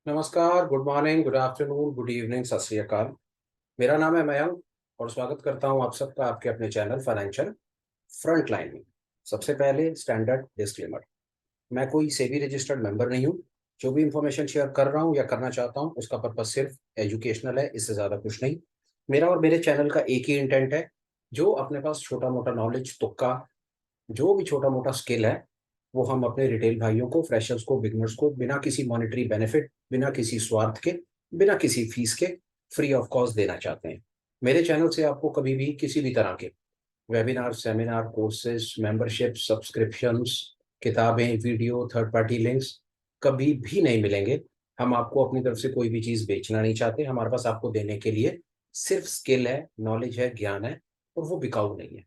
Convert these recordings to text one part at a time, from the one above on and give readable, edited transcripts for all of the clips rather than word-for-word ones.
नमस्कार, good morning, good afternoon, good evening, सत श्री अकाल। मेरा नाम है मयंक और स्वागत करता हूं आप सबका आपके अपने चैनल फाइनेंशियल फ्रंट लाइन में। सबसे पहले स्टैंडर्ड डिस्क्लेमर। मैं कोई सेबी रजिस्टर्ड मेंबर नहीं हूं। जो भी इंफॉर्मेशन शेयर कर रहा हूं या करना चाहता हूं उसका पर्पज सिर्फ एजुकेशनल है, इससे ज़्यादा कुछ नहीं। मेरा और मेरे चैनल का एक ही इंटेंट है। जो अपने पास छोटा मोटा नॉलेज, तुक्का, जो भी छोटा मोटा स्किल है, वो हम अपने रिटेल भाइयों को, फ्रेशर्स को, बिगनर्स को बिना किसी मॉनेटरी बेनिफिट, बिना किसी स्वार्थ के, बिना किसी फीस के फ्री ऑफ कॉस्ट देना चाहते हैं। मेरे चैनल से आपको कभी भी किसी भी तरह के webinar, seminar, courses, membership, subscriptions, किताबें, वीडियो, थर्ड पार्टी लिंक्स कभी भी नहीं मिलेंगे। हम आपको अपनी तरफ से कोई भी चीज़ बेचना नहीं चाहते। हमारे पास आपको देने के लिए सिर्फ स्किल है, नॉलेज है, ज्ञान है, और वो बिकाऊ नहीं है।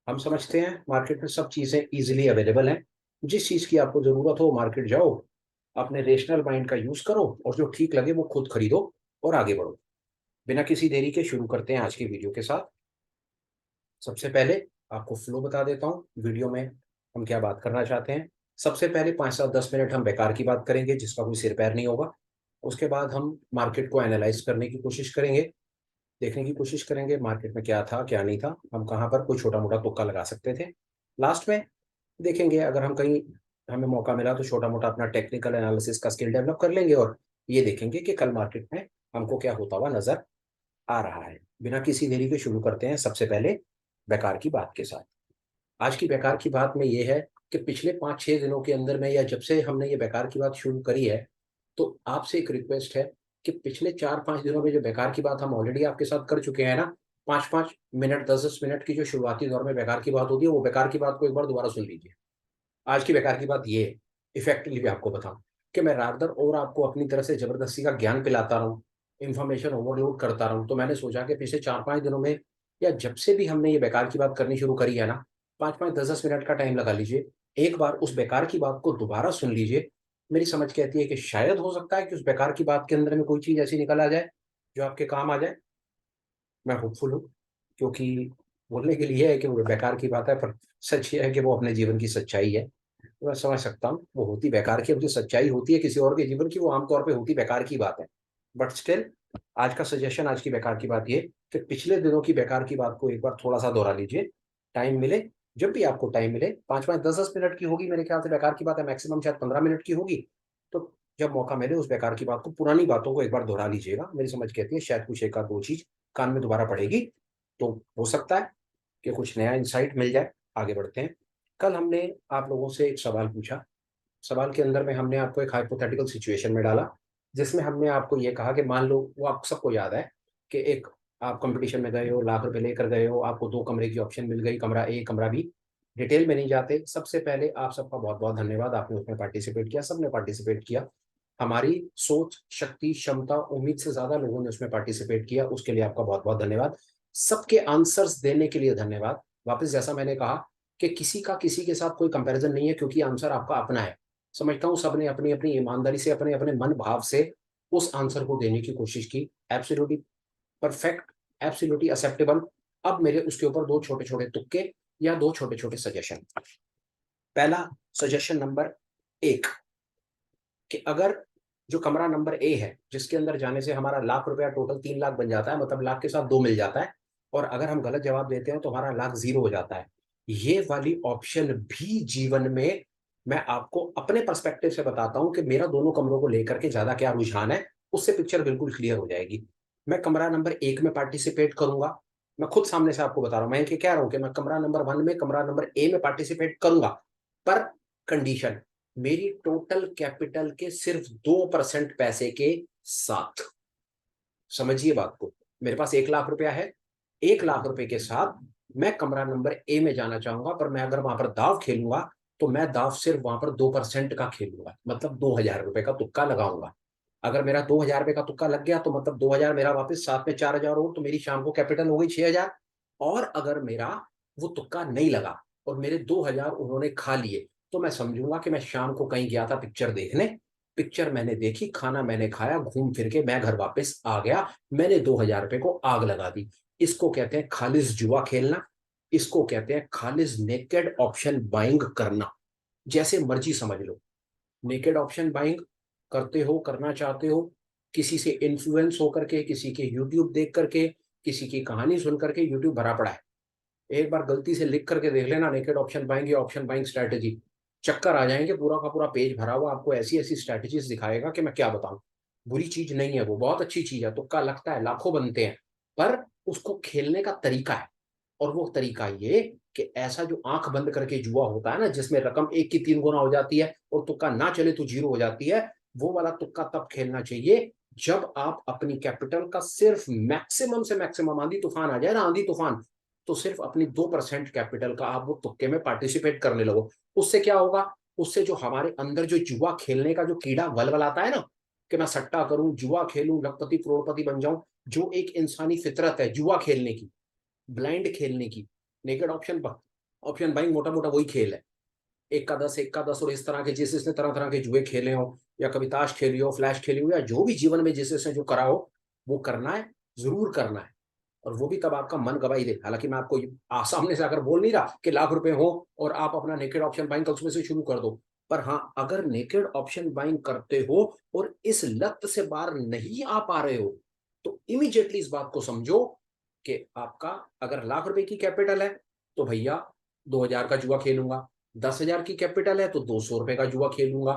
हम समझते हैं मार्केट में सब चीज़ें इजीली अवेलेबल हैं। जिस चीज़ की आपको ज़रूरत हो मार्केट जाओ, अपने रेशनल माइंड का यूज़ करो और जो ठीक लगे वो खुद खरीदो और आगे बढ़ो। बिना किसी देरी के शुरू करते हैं आज की वीडियो के साथ। सबसे पहले आपको फ्लो बता देता हूँ वीडियो में हम क्या बात करना चाहते हैं। सबसे पहले 5 से 10 मिनट हम बेकार की बात करेंगे जिसका कोई सिर पैर नहीं होगा। उसके बाद हम मार्केट को एनालाइज करने की कोशिश करेंगे, देखने की कोशिश करेंगे मार्केट में क्या था, क्या नहीं था, हम कहाँ पर कोई छोटा मोटा तुक्का लगा सकते थे। लास्ट में देखेंगे अगर हम कहीं हमें मौका मिला तो छोटा मोटा अपना टेक्निकल एनालिसिस का स्किल डेवलप कर लेंगे और ये देखेंगे कि कल मार्केट में हमको क्या होता हुआ नजर आ रहा है। बिना किसी देरी के शुरू करते हैं सबसे पहले बेकार की बात के साथ। आज की बेकार की बात में ये है कि पिछले 5-6 दिनों के अंदर में या जब से हमने ये बेकार की बात शुरू करी है, तो आपसे एक रिक्वेस्ट है कि पिछले 4-5 दिनों में जो बेकार की बात हम ऑलरेडी आपके साथ कर चुके हैं ना, 5-5 मिनट, 10-10 मिनट की जो शुरुआती दौर में बेकार की बात होती है, वो बेकार की बात को एक बार दोबारा सुन लीजिए। आज की बेकार की बात ये है, इफेक्टिवली भी आपको बताऊं कि मैं रात भर और आपको अपनी तरफ से जबरदस्ती का ज्ञान पिलाता रहूं, इंफॉर्मेशन ओवरलोड करता रहूं, तो मैंने सोचा कि पिछले 4-5 दिनों में या जब से भी हमने ये बेकार की बात करनी शुरू करी है ना, 5-5 10-10 मिनट का टाइम लगा लीजिए, एक बार उस बेकार की बात को दोबारा सुन लीजिए। मेरी समझ कहती है कि शायद हो सकता है कि उस बेकार की बात के अंदर में कोई चीज ऐसी निकल आ जाए जो आपके काम आ जाए। मैं होपफुल हूँ, क्योंकि बोलने के लिए है कि वो बेकार की बात है, पर सच ये है कि वो अपने जीवन की सच्चाई है। तो मैं समझ सकता हूँ वो होती बेकार की, अब जो सच्चाई होती है किसी और के जीवन की वो आमतौर पे होती बेकार की बात है। बट स्टिल आज का सजेशन, आज की बेकार की बात ये कि पिछले दिनों की बेकार की बात को एक बार थोड़ा सा दोहरा लीजिए। टाइम मिले, जब भी आपको टाइम मिले, 5-5 10-10 मिनट की होगी मेरे ख्याल से बेकार की बात है, मैक्सिमम शायद 15 मिनट की होगी। तो जब मौका मिले उस बेकार की बात को, पुरानी बातों को एक बार दोहरा लीजिएगा। मेरी समझ कहती है शायद कुछ एक आध दो चीज कान में दोबारा पड़ेगी, तो हो सकता है कि कुछ नया इंसाइट मिल जाए। आगे बढ़ते हैं। कल हमने आप लोगों से एक सवाल पूछा। सवाल के अंदर में हमने आपको एक हाइपोथेटिकल सिचुएशन में डाला, जिसमें हमने आपको ये कहा कि मान लो, वो आप सबको याद है कि एक आप कंपटीशन में गए हो, लाख रुपए लेकर गए हो, आपको दो कमरे की ऑप्शन मिल गई, कमरा ए, कमरा बी। डिटेल में नहीं जाते, सबसे पहले आप सबका बहुत बहुत धन्यवाद, आपने उसमें पार्टिसिपेट किया, सबने पार्टिसिपेट किया। हमारी सोच, शक्ति, क्षमता, उम्मीद से ज्यादा लोगों ने उसमें पार्टिसिपेट किया, उसके लिए आपका बहुत बहुत धन्यवाद। सबके आंसर्स देने के लिए धन्यवाद। वापस जैसा मैंने कहा कि किसी का किसी के साथ कोई कंपैरिजन नहीं है, क्योंकि आंसर आपका अपना है। समझता हूँ सबने अपनी अपनी ईमानदारी से, अपने अपने मन भाव से उस आंसर को देने की कोशिश की। Absolutely perfect, absolutely acceptable. अब मेरे उसके ऊपर दो छोटे छोटे तुक्के या दो छोटे छोटे सजेशन। पहला सजेशन नंबर एक, कि अगर जो कमरा नंबर ए है जिसके अंदर जाने से हमारा लाख रुपया टोटल 3 लाख बन जाता है, मतलब लाख के साथ दो मिल जाता है, और अगर हम गलत जवाब देते हैं तो हमारा लाख जीरो हो जाता है, ये वाली ऑप्शन भी जीवन में मैं आपको अपने पर्सपेक्टिव से बताता हूं कि मेरा दोनों कमरों को लेकर के ज्यादा क्या रुझान है, उससे पिक्चर बिल्कुल क्लियर हो जाएगी। मैं कमरा नंबर एक में पार्टिसिपेट करूंगा। मैं खुद सामने से आपको बता रहा हूं, मैं कह रहा हूं कि मैं कमरा नंबर वन में, कमरा नंबर ए में पार्टिसिपेट करूंगा, पर कंडीशन, मेरी टोटल कैपिटल के सिर्फ 2% पैसे के साथ। समझिए बात को। मेरे पास 1 लाख रुपया है, 1 लाख रुपए के साथ मैं कमरा नंबर ए में जाना चाहूंगा, पर मैं अगर वहां पर दाव खेलूंगा तो मैं दाव सिर्फ वहां पर 2% का खेलूंगा, मतलब 2,000 रुपए का तुक्का लगाऊंगा। अगर मेरा 2,000 रुपए का तुक्का लग गया तो मतलब 2,000 मेरा वापस, साथ में 4,000 और, तो मेरी शाम को कैपिटल हो गई 6,000। और अगर मेरा वो तुक्का नहीं लगा और मेरे 2,000 उन्होंने खा लिए, तो मैं समझूंगा कि मैं शाम को कहीं गया था पिक्चर देखने, पिक्चर मैंने देखी, खाना मैंने खाया, घूम फिर के मैं घर वापस आ गया, मैंने 2,000 रुपए को आग लगा दी। इसको कहते हैं खालिस जुआ खेलना। इसको कहते हैं खालिस नेकेड ऑप्शन बाइंग करना। जैसे मर्जी समझ लो। नेकेड ऑप्शन बाइंग करते हो, करना चाहते हो, किसी से इन्फ्लुएंस होकर के, किसी के यूट्यूब देख करके, किसी की कहानी सुन करके, यूट्यूब भरा पड़ा है। एक बार गलती से लिख करके देख लेना नेकेड ऑप्शन बाइंग या ऑप्शन बाइंग स्ट्रैटेजी, चक्कर आ जाएंगे। पूरा का पूरा पेज भरा हुआ आपको ऐसी ऐसी स्ट्रैटेजीज दिखाएगा कि मैं क्या बताऊं। बुरी चीज नहीं है वो, बहुत अच्छी चीज है। तुक्का लगता है, लाखों बनते हैं, पर उसको खेलने का तरीका है। और वो तरीका ये कि ऐसा जो आंख बंद करके जुआ होता है ना, जिसमें रकम 1 की 3 गुना हो जाती है और तुक्का ना चले तो 0 हो जाती है, वो वाला तुक्का तब खेलना चाहिए जब आप अपनी कैपिटल का सिर्फ मैक्सिमम से मैक्सिमम, आंधी तूफान आ जाए ना, आंधी तूफान, तो सिर्फ अपनी 2% कैपिटल का आप वो तुक्के में पार्टिसिपेट करने लगो। उससे क्या होगा? उससे जो हमारे अंदर जो जुआ खेलने का जो कीड़ा वलवल आता है ना, कि मैं सट्टा करूं, जुआ खेलूं, लखपति करोड़पति बन जाऊं, जो एक इंसानी फितरत है जुआ खेलने की, ब्लाइंड खेलने की, नेकेड ऑप्शन ऑप्शन बाइंग मोटा मोटा वही खेल है। 1 का 10, 1 का 10, और इस तरह के जिस इसने तरह तरह के जुए खेले हो, या कभी ताश खेली हो, फ्लैश खेली हो, या जो भी जीवन में जिस इसने जो करा हो, वो करना है, जरूर करना है। और वो भी तब आपका मन गवाही दे। हालांकि मैं आपको सामने से अगर बोल नहीं रहा कि लाख रुपए हो और आप अपना नेकेड ऑप्शन बाइंग कल सुबह से शुरू कर दो, पर हाँ, अगर नेकेड ऑप्शन बाइंग करते हो और इस लत से बाहर नहीं आ पा रहे हो, तो इमीडिएटली इस बात को समझो कि आपका अगर लाख रुपए की कैपिटल है तो भैया 2,000 का जुआ खेलूंगा। 10,000 की कैपिटल है तो 200 रुपए का जुआ खेलूंगा।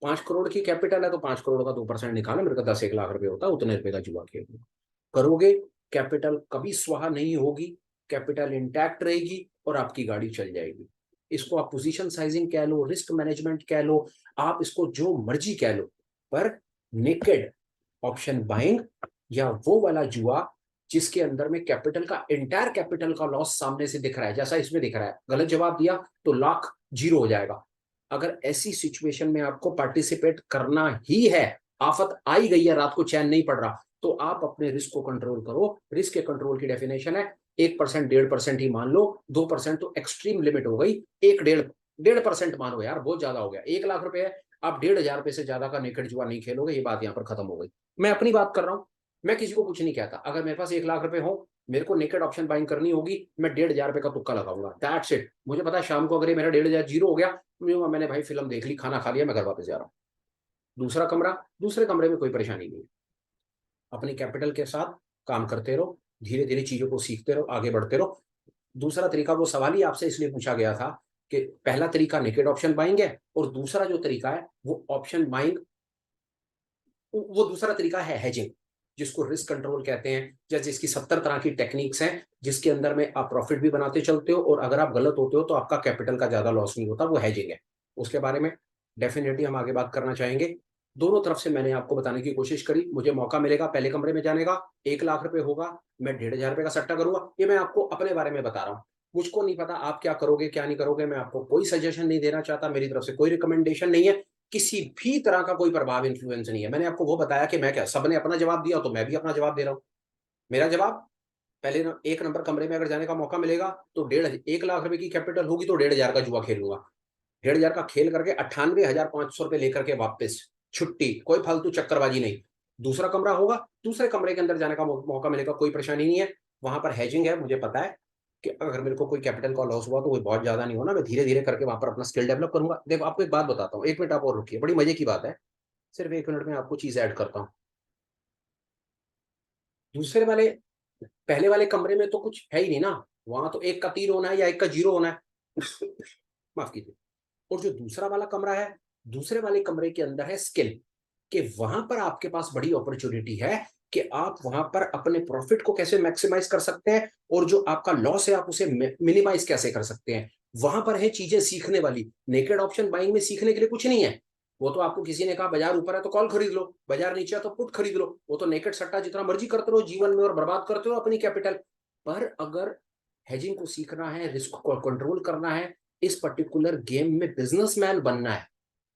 5 करोड़ की कैपिटल है तो 5 करोड़ का 2% निकाला, मेरे को 10 1 लाख रुपए होता है, उतने रुपए का जुआ खेलूंगा। करोगे, कैपिटल कभी स्वाहा नहीं होगी, कैपिटल इंटैक्ट रहेगी और आपकी गाड़ी चल जाएगी। इसको आप पोजीशन साइजिंग कह लो, रिस्क मैनेजमेंट कह लो, आप इसको जो मर्जी कह लो, पर नेकेड ऑप्शन बाइंग या वो वाला जुआ जिसके अंदर में कैपिटल का, इंटायर कैपिटल का लॉस सामने से दिख रहा है, जैसा इसमें दिख रहा है, गलत जवाब दिया तो लाख 0 हो जाएगा। अगर ऐसी सिचुएशन में आपको पार्टिसिपेट करना ही है, आफत आई गई है, रात को चैन नहीं पड़ रहा, तो आप अपने रिस्क को कंट्रोल करो। रिस्क के कंट्रोल की डेफिनेशन है 1%, 1.5% ही मान लो, 2% तो एक्सट्रीम लिमिट हो गई, 1 1.5% मानो यार, बहुत ज्यादा हो गया। 1 लाख रुपए है, आप 1,500 से ज्यादा का नेकेड जुआ नहीं खेलोगे, ये बात यहाँ पर खत्म हो गई। मैं अपनी बात कर रहा हूँ, मैं किसी को कुछ नहीं कहता। अगर मेरे पास 1 लाख रुपए हो, मेरे को नेकेड ऑप्शन बाइंग करनी होगी, मैं 1,500 का तुक्का लगाऊंगा, दैट्स इट। मुझे पता है शाम को अगर मेरा 1,500 0 हो गया, मैंने भाई फिल्म देख ली, खाना खा लिया, मैं घर वापस जा रहा हूँ। दूसरा कमरा, दूसरे कमरे में कोई परेशानी नहीं, अपनी कैपिटल के साथ काम करते रहो, धीरे धीरे चीजों को सीखते रहो, आगे बढ़ते रहो। दूसरा तरीका, वो सवाल ही आपसे इसलिए पूछा गया था कि पहला तरीका नेकेड ऑप्शन बाइंग है और दूसरा जो तरीका है वो ऑप्शन बाइंग, वो दूसरा तरीका है हेजिंग, जिसको रिस्क कंट्रोल कहते हैं। जैसे जिसकी 70 तरह की टेक्निक्स हैं, जिसके अंदर में आप प्रॉफिट भी बनाते चलते हो और अगर आप गलत होते हो तो आपका कैपिटल का ज्यादा लॉस नहीं होता, वो हेजिंग है। उसके बारे में डेफिनेटली हम आगे बात करना चाहेंगे। दोनों तरफ से मैंने आपको बताने की कोशिश करी। मुझे मौका मिलेगा पहले कमरे में जाने का, 1 लाख रुपए होगा, मैं 1,500 का सट्टा करूंगा, ये मैं आपको अपने बारे में बता रहा हूँ। मुझको नहीं पता आप क्या करोगे क्या नहीं करोगे, मैं आपको कोई सजेशन नहीं देना चाहता, मेरी तरफ से कोई रिकमेंडेशन नहीं है, किसी भी तरह का कोई प्रभाव इन्फ्लुएंस नहीं है। मैंने आपको वो बताया कि मैं क्या, सबने अपना जवाब दिया तो मैं भी अपना जवाब दे रहा हूँ। मेरा जवाब, पहले 1 नंबर कमरे में अगर जाने का मौका मिलेगा तो 1,00,000 1 लाख रुपए की कैपिटल होगी तो 1,500 का जुआ खेलूंगा। 1,500 का खेल करके 98,500 रुपए लेकर के वापस छुट्टी, कोई फालतू चक्करबाजी नहीं। दूसरा कमरा होगा, दूसरे कमरे के अंदर जाने का मौका मिलेगा, कोई परेशानी नहीं है, वहां पर हैजिंग है। मुझे पता है कि अगर मेरे को कोई कैपिटल का लॉस हुआ तो वो बहुत ज्यादा नहीं होना, मैं धीरे धीरे करके वहां पर अपना स्किल डेवलप करूंगा। देखो आपको एक बात बताता हूँ, 1 मिनट आप और रुकिए, बड़ी मजे की बात है, सिर्फ 1 मिनट में आपको चीज ऐड करता हूँ। दूसरे वाले, पहले वाले कमरे में तो कुछ है ही नहीं ना, वहां तो 1 का 3 होना है या 1 का 0 होना है। माफ कीजिए। और जो दूसरा वाला कमरा है, दूसरे वाले कमरे के अंदर है स्किल, कि वहां पर आपके पास बड़ी अपॉर्चुनिटी है कि आप वहां पर अपने प्रॉफिट को कैसे मैक्सिमाइज कर सकते हैं और जो आपका लॉस है आप उसे मिनिमाइज कैसे कर सकते हैं। वहां पर है चीजें सीखने वाली। नेकेड ऑप्शन बाइंग में सीखने के लिए कुछ नहीं है। वो तो आपको किसी ने कहा बाजार ऊपर है तो कॉल खरीद लो, बाजार नीचे है तो पुट खरीद लो, वो तो नेकेड सट्टा जितना मर्जी करते रहो जीवन में और बर्बाद करते रहो अपनी कैपिटल। पर अगर हेजिंग को सीखना है, रिस्क को कंट्रोल करना है, इस पर्टिकुलर गेम में बिजनेसमैन बनना है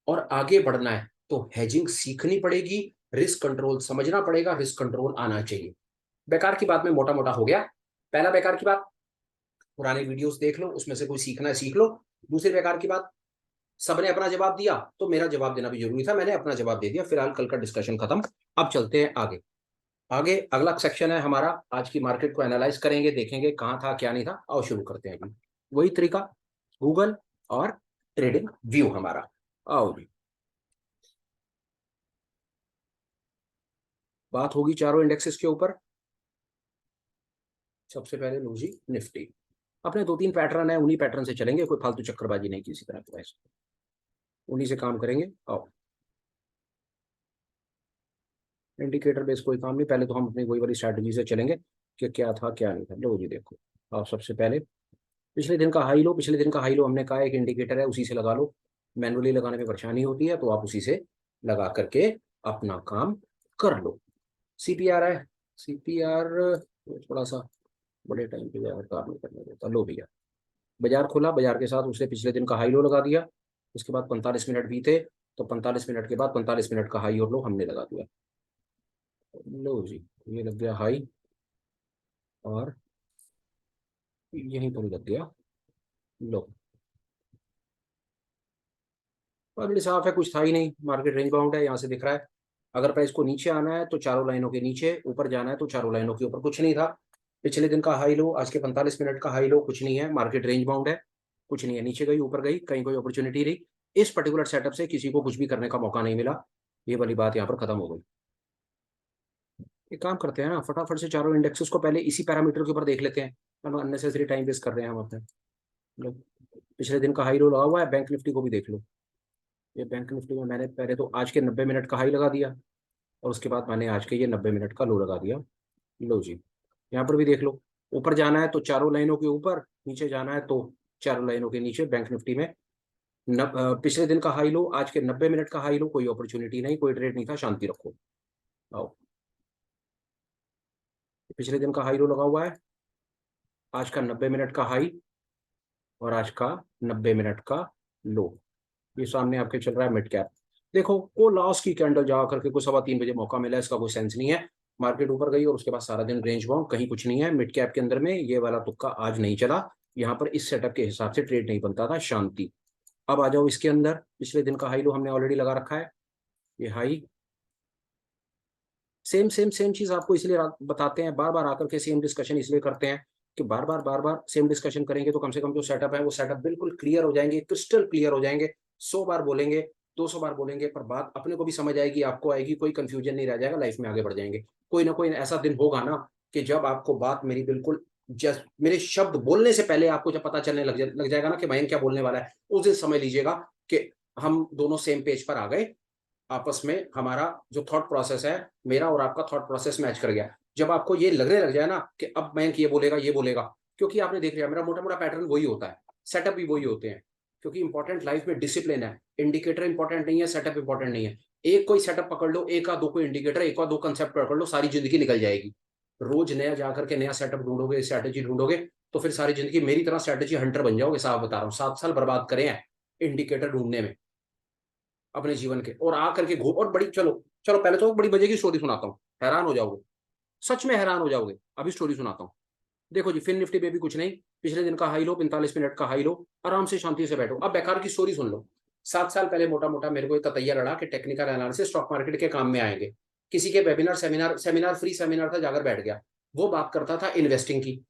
और आगे बढ़ना है, तो हेजिंग सीखनी पड़ेगी, रिस्क कंट्रोल समझना पड़ेगा, रिस्क कंट्रोल आना चाहिए। बेकार की बात में मोटा मोटा हो गया। पहला बेकार की बात, पुराने वीडियोस देख लो, उसमें से कोई सीखना है सीख लो। दूसरी बेकार की बात, सबने अपना जवाब दिया तो मेरा जवाब देना भी जरूरी था, मैंने अपना जवाब दे दिया। फिलहाल कल का डिस्कशन खत्म, अब चलते हैं आगे। आगे अगला सेक्शन है हमारा, आज की मार्केट को एनालाइज करेंगे, देखेंगे कहाँ था क्या नहीं था। आओ शुरू करते हैं अभी। वही तरीका, गूगल और ट्रेडिंग व्यू हमारा। आओ जी। बात होगी चारों इंडेक्सेस के ऊपर। सबसे पहले लो जी निफ्टी। अपने 2-3 पैटर्न है, उन्हीं पैटर्न से चलेंगे, कोई फालतू चक्करबाजी नहीं किसी तरह की, उन्हीं से काम करेंगे। आओ, इंडिकेटर बेस कोई काम नहीं, पहले तो हम अपनी वही वाली स्ट्रैटेजी से चलेंगे कि क्या था क्या नहीं था। लो जी देखो, आप सबसे पहले पिछले दिन का हाई लो, पिछले दिन का हाई लो हमने कहा एक इंडिकेटर है, उसी से लगा लो। मैनुअली लगाने में परेशानी होती है तो आप उसी से लगा करके अपना काम कर लो। सीपीआर है, सीपीआर थोड़ा सा बड़े टाइम पे यार काम नहीं करने देता। लो भैया, बाजार खुला, बाजार के साथ उसने पिछले दिन का हाई लो लगा दिया, उसके बाद 45 मिनट बीते, तो 45 मिनट के बाद 45 मिनट का हाई और लो हमने लगा दिया। लो जी, ये लग गया हाई और यहीं पर लग गया लो। ऑलरेडी साफ है, कुछ था ही नहीं, मार्केट रेंज बाउंड है, यहाँ से दिख रहा है। अगर प्राइस को नीचे आना है तो चारों लाइनों के नीचे, ऊपर जाना है तो चारों लाइनों के ऊपर, कुछ नहीं था। पिछले दिन का हाई लो, आज के 45 मिनट का हाई लो, कुछ नहीं है, मार्केट रेंज बाउंड है, कुछ नहीं है, नीचे गई ऊपर गई, कहीं कोई अपॉर्चुनिटी रही। इस पर्टिकुलर सेटअप से किसी को कुछ भी करने का मौका नहीं मिला, ये वाली बात यहाँ पर खत्म हो गई। एक काम करते हैं ना, फटाफट से चारों इंडेक्सेस को पहले इसी पैरामीटर के ऊपर देख लेते हैं, अननेसेसरी टाइम वेस्ट कर रहे हैं हम अपने। लो, पिछले दिन का हाई लो लगा हुआ है, बैंक निफ्टी को भी देख लो। ये बैंक निफ्टी में मैंने पहले तो आज के 90 मिनट का हाई लगा दिया और उसके बाद मैंने आज के ये 90 मिनट का लो लगा दिया। लो जी, यहाँ पर भी देख लो, ऊपर जाना है तो चारों लाइनों के ऊपर, नीचे जाना है तो चारों लाइनों के नीचे। बैंक निफ्टी में पिछले दिन का हाई लो, आज के 90 मिनट का हाई लो, कोई अपॉर्चुनिटी नहीं, कोई ट्रेड नहीं था, शांति रखो। आओ, पिछले दिन का हाई लो लगा हुआ है, आज का 90 मिनट का हाई और आज का 90 मिनट का लो, ये सामने आपके चल रहा है मिड कैप। देखो वो लास्ट की कैंडल जा करके को 3:15 बजे मौका मिला, इसका कोई सेंस नहीं है। मार्केट ऊपर गई और उसके बाद सारा दिन रेंज बाउंड, कहीं कुछ नहीं है मिड कैप के अंदर में, ये वाला तुक्का आज नहीं चला। यहाँ पर इस सेटअप के हिसाब से ट्रेड नहीं बनता था, शांति। अब आ जाओ इसके अंदर, पिछले दिन का हाई लो हमने ऑलरेडी लगा रखा है, ये हाई। सेम सेम सेम चीज आपको इसलिए बताते हैं, बार बार आकर के सेम डिस्कशन इसलिए करते हैं कि बार बार सेम डिस्कशन करेंगे तो कम से कम जो सेटअप है वो सेटअप बिल्कुल क्लियर हो जाएंगे, क्रिस्टल क्लियर हो जाएंगे। 100 बार बोलेंगे, 200 बार बोलेंगे, पर बात अपने को भी समझ आएगी, आपको आएगी, कोई कंफ्यूजन नहीं रह जाएगा, लाइफ में आगे बढ़ जाएंगे। कोई ना कोई ऐसा दिन होगा ना कि जब आपको बात मेरी बिल्कुल जस्ट मेरे शब्द बोलने से पहले आपको जब पता चलने लग जाएगा ना कि मयंक क्या बोलने वाला है, उस दिन समझ लीजिएगा कि हम दोनों सेम पेज पर आ गए, आपस में हमारा जो थॉट प्रोसेस है, मेरा और आपका थॉट प्रोसेस मैच कर गया। जब आपको ये लगने लग जाए ना कि अब मयंक ये बोलेगा ये बोलेगा, क्योंकि आपने देख लिया मेरा मोटा मोटा पैटर्न वही होता है, सेटअप भी वही होते हैं, क्योंकि इंपॉर्टेंट लाइफ में डिसिप्लिन है। इंडिकेटर इंपॉर्टेंट नहीं है, सेटअप इंपॉर्टेंट नहीं है। एक कोई सेटअप पकड़ लो, एक दो कोई इंडिकेटर, एक दो कंसेप्ट पकड़ लो, सारी जिंदगी निकल जाएगी। रोज नया जाकर के नया सेटअप ढूंढोगे, स्ट्रैटेजी ढूंढोगे, तो फिर सारी जिंदगी मेरी तरह स्ट्रैटेजी हंटर बन जाओगे। साफ बता रहा हूँ, 7 साल बर्बाद करे हैं इंडिकेटर ढूंढने में अपने जीवन के, और आकर के घूम और बड़ी, चलो चलो पहले तो बड़ी मजे की स्टोरी सुनाता हूँ, हैरान हो जाओगे, सच में हैरान हो जाओगे। अभी स्टोरी सुनाता हूँ। देखो जी, फिन निफ्टी पे भी कुछ नहीं, पिछले दिन का हाई लो, 45 मिनट का हाई लो, आराम से शांति से बैठो। अब बेकार की स्टोरी सुन लो। 7 साल पहले मोटा मोटा मेरे को एक तैयार लड़ा कि टेक्निकल एनालिसिस स्टॉक मार्केट के काम में आएंगे। किसी के webinar seminar seminar free seminar था, जाकर बैठ गया। वो बात करता था इन्वेस्टिंग की,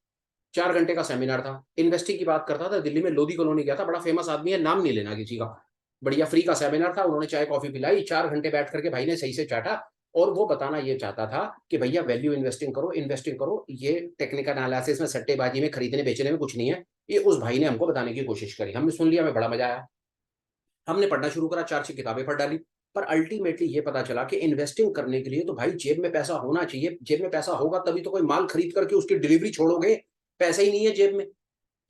4 घंटे का सेमिनार था, इन्वेस्टिंग की बात करता था। दिल्ली में लोधी कॉलोनी गया था, बड़ा फेमस आदमी है, नाम नहीं लेना किसी का। बढ़िया फ्री का सेमिनार था, उन्होंने चाय कॉफी पिलाई, 4 घंटे बैठ करके भाई ने सही से चाटा। और वो बताना ये चाहता था कि भैया वैल्यू इन्वेस्टिंग करो, इन्वेस्टिंग करो, ये टेक्निकल एनालिसिस में सट्टेबाजी में खरीदने बेचने में कुछ नहीं है। ये उस भाई ने हमको बताने की कोशिश करी, हमने सुन लिया, हमें बड़ा मजा आया, हमने पढ़ना शुरू करा, 4-6 किताबें पढ़ डाली। पर अल्टीमेटली ये पता चला कि इन्वेस्टिंग करने के लिए तो भाई जेब में पैसा होना चाहिए, जेब में पैसा होगा तभी तो कोई माल खरीद करके उसकी डिलीवरी छोड़ोगे। पैसा ही नहीं है जेब में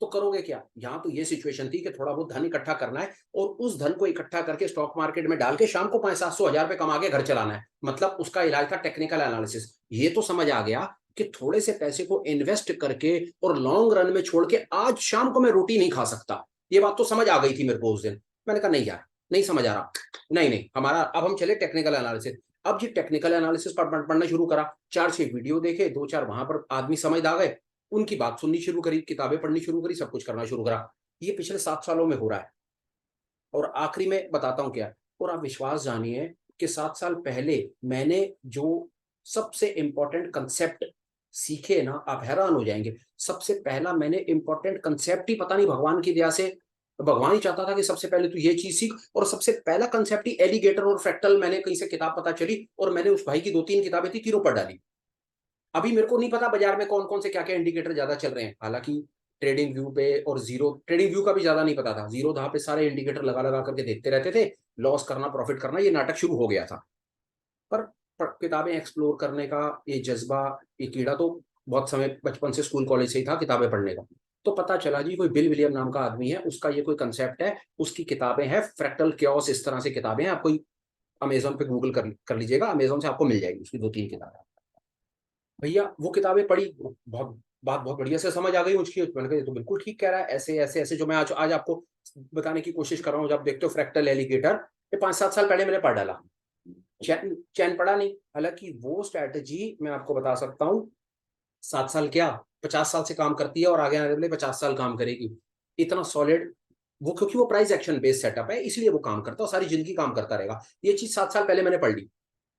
तो करोगे क्या। यहाँ तो ये सिचुएशन थी कि थोड़ा बहुत धन इकट्ठा करना है और उस धन को इकट्ठा करके स्टॉक मार्केट में डाल के शाम को 500-700 हजार रुपए कमा के घर चलाना है, मतलब उसका इलाज था टेक्निकल एनालिसिस। ये तो समझ आ गया कि थोड़े से पैसे को इन्वेस्ट करके और लॉन्ग रन में छोड़ के आज शाम को मैं रोटी नहीं खा सकता। ये बात तो समझ आ गई थी मेरे को उस दिन। मैंने कहा नहीं यार, नहीं समझ आ रहा, नहीं नहीं हमारा, अब हम चले टेक्निकल एनालिसिस। अब जी टेक्निकल एनालिसिस पढ़ना शुरू करा, 4-6 वीडियो देखे, 2-4 वहां पर आदमी समझ आ गए, उनकी बात सुननी शुरू करी, किताबें पढ़नी शुरू करी, सब कुछ करना शुरू करा। ये पिछले 7 सालों में हो रहा है। और आखिरी में बताता हूं क्या, और आप विश्वास जानिए कि 7 साल पहले मैंने जो सबसे इंपॉर्टेंट कंसेप्ट सीखे ना, आप हैरान हो जाएंगे। सबसे पहला मैंने इंपॉर्टेंट कंसेप्ट ही, पता नहीं भगवान की दया से, तो भगवान ही चाहता था कि सबसे पहले तू ये चीज सीख, और सबसे पहला कंसेप्ट ही एलिगेटर और फ्रैक्टल, मैंने कहीं से किताब पता चली और मैंने उस भाई की 2-3 किताबें थी, तीनों पढ़ डाली। अभी मेरे को नहीं पता बाजार में कौन कौन से क्या क्या इंडिकेटर ज्यादा चल रहे हैं, हालांकि ट्रेडिंग व्यू पे और जीरो ट्रेडिंग व्यू का भी ज्यादा नहीं पता था, जीरो धा पे सारे इंडिकेटर लगा लगा करके देखते रहते थे, लॉस करना प्रॉफिट करना ये नाटक शुरू हो गया था। पर, किताबें एक्सप्लोर करने का ये जज्बा, ये कीड़ा तो बहुत समय बचपन से स्कूल कॉलेज से ही था किताबें पढ़ने का। तो पता चला जी कोई बिल विलियम नाम का आदमी है, उसका ये कोई कंसेप्ट है, उसकी किताबें हैं फ्रैक्टल क्योस, इस तरह से किताबें हैं, आप कोई अमेजोन पे गूगल कर लीजिएगा, अमेजोन से आपको मिल जाएगी उसकी 2-3 किताबें। भैया वो किताबें पढ़ी, बहुत बात बहुत बढ़िया से समझ आ गई मुझकी, मैंने कहा ये तो बिल्कुल ठीक कह रहा है, ऐसे ऐसे ऐसे जो मैं आज आज आपको बताने की कोशिश कर रहा हूँ, जब देखते हो फ्रैक्टल एलिगेटर, ये 5-7 साल पहले मैंने पढ़ डाला, चैन चैन पड़ा नहीं। हालांकि वो स्ट्रैटेजी मैं आपको बता सकता हूँ 7 साल क्या 50 साल से काम करती है, और आगे आने वाले 50 साल काम करेगी, इतना सॉलिड। वो क्योंकि वो प्राइस एक्शन बेस्ड सेटअप है, इसलिए वो काम करता है और सारी जिंदगी काम करता रहेगा। ये चीज 7 साल पहले मैंने पढ़ ली,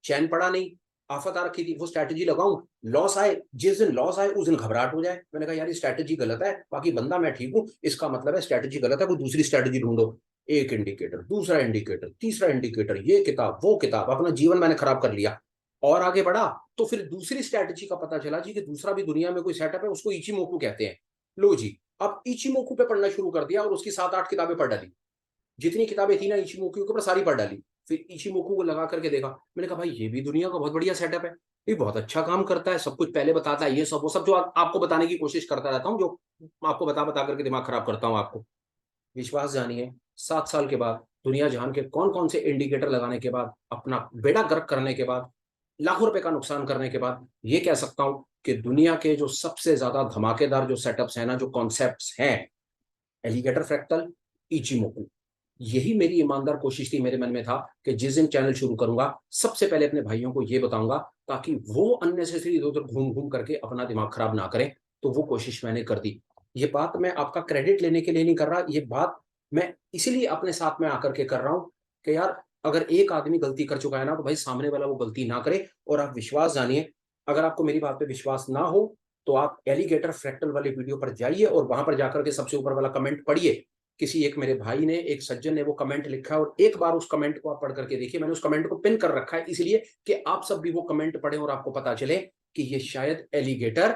चैन पड़ा नहीं, आफत आ रखी थी, वो स्ट्रैटेजी लगाऊं, लॉस आए, जिस दिन लॉस आए उस दिन घबराहट हो जाए, मैंने कहा यार ये स्ट्रैटेजी गलत है, बाकी बंदा मैं ठीक हूं, इसका मतलब है स्ट्रैटेजी गलत है, कोई दूसरी स्ट्रैटेजी ढूंढो। एक इंडिकेटर, दूसरा इंडिकेटर, तीसरा इंडिकेटर, ये किताब वो किताब, अपना जीवन मैंने खराब कर लिया। और आगे बढ़ा तो फिर दूसरी स्ट्रैटेजी का पता चला जी कि दूसरा भी दुनिया में कोई सेटअप है, उसको इचिमोकू कहते हैं। लो जी, अब इचिमोकू पे पढ़ना शुरू कर दिया और उसकी 7-8 किताबें पढ़ डाली, जितनी किताबें थी ना इचिमोकू के ऊपर सारी पढ़ डाली। फिर इचिमोकू को लगा करके देखा, मैंने कहा भाई ये भी दुनिया का बहुत बढ़िया सेटअप है, ये बहुत अच्छा काम करता है, सब कुछ पहले बताता है, ये सब वो सब जो आपको बताने की कोशिश करता रहता हूँ, जो आपको बता बता करके दिमाग खराब करता हूँ आपको। विश्वास जानिए, 7 साल के बाद दुनिया जहान के कौन कौन से इंडिकेटर लगाने के बाद, अपना बेड़ा गर्क करने के बाद, लाखों रुपए का नुकसान करने के बाद, ये कह सकता हूं कि दुनिया के जो सबसे ज्यादा धमाकेदार जो सेटअप्स हैं ना, जो कॉन्सेप्ट्स हैं, एलिगेटर फ्रैक्टल, इचिमोकू, यही मेरी ईमानदार कोशिश थी, मेरे मन में था कि जिस दिन चैनल शुरू करूंगा सबसे पहले अपने भाइयों को ये बताऊंगा, ताकि वो अननेसेसरी इधर उधर घूम घूम करके अपना दिमाग खराब ना करें। तो वो कोशिश मैंने कर दी। ये बात मैं आपका क्रेडिट लेने के लिए नहीं कर रहा, ये बात मैं इसीलिए अपने साथ में आकर के कर रहा हूं कि यार अगर एक आदमी गलती कर चुका है ना, तो भाई सामने वाला वो गलती ना करे। और आप विश्वास जानिए, अगर आपको मेरी बात पे विश्वास ना हो तो आप एलिगेटर फ्रैक्टल वाली वीडियो पर जाइए और वहां पर जाकर के सबसे ऊपर वाला कमेंट पढ़िए। किसी एक मेरे भाई ने, एक सज्जन ने वो कमेंट लिखा है, और एक बार उस कमेंट को आप पढ़ करके देखिए, मैंने उस कमेंट को पिन कर रखा है इसलिए कि आप सब भी वो कमेंट पढ़ें और आपको पता चले कि ये शायद एलिगेटर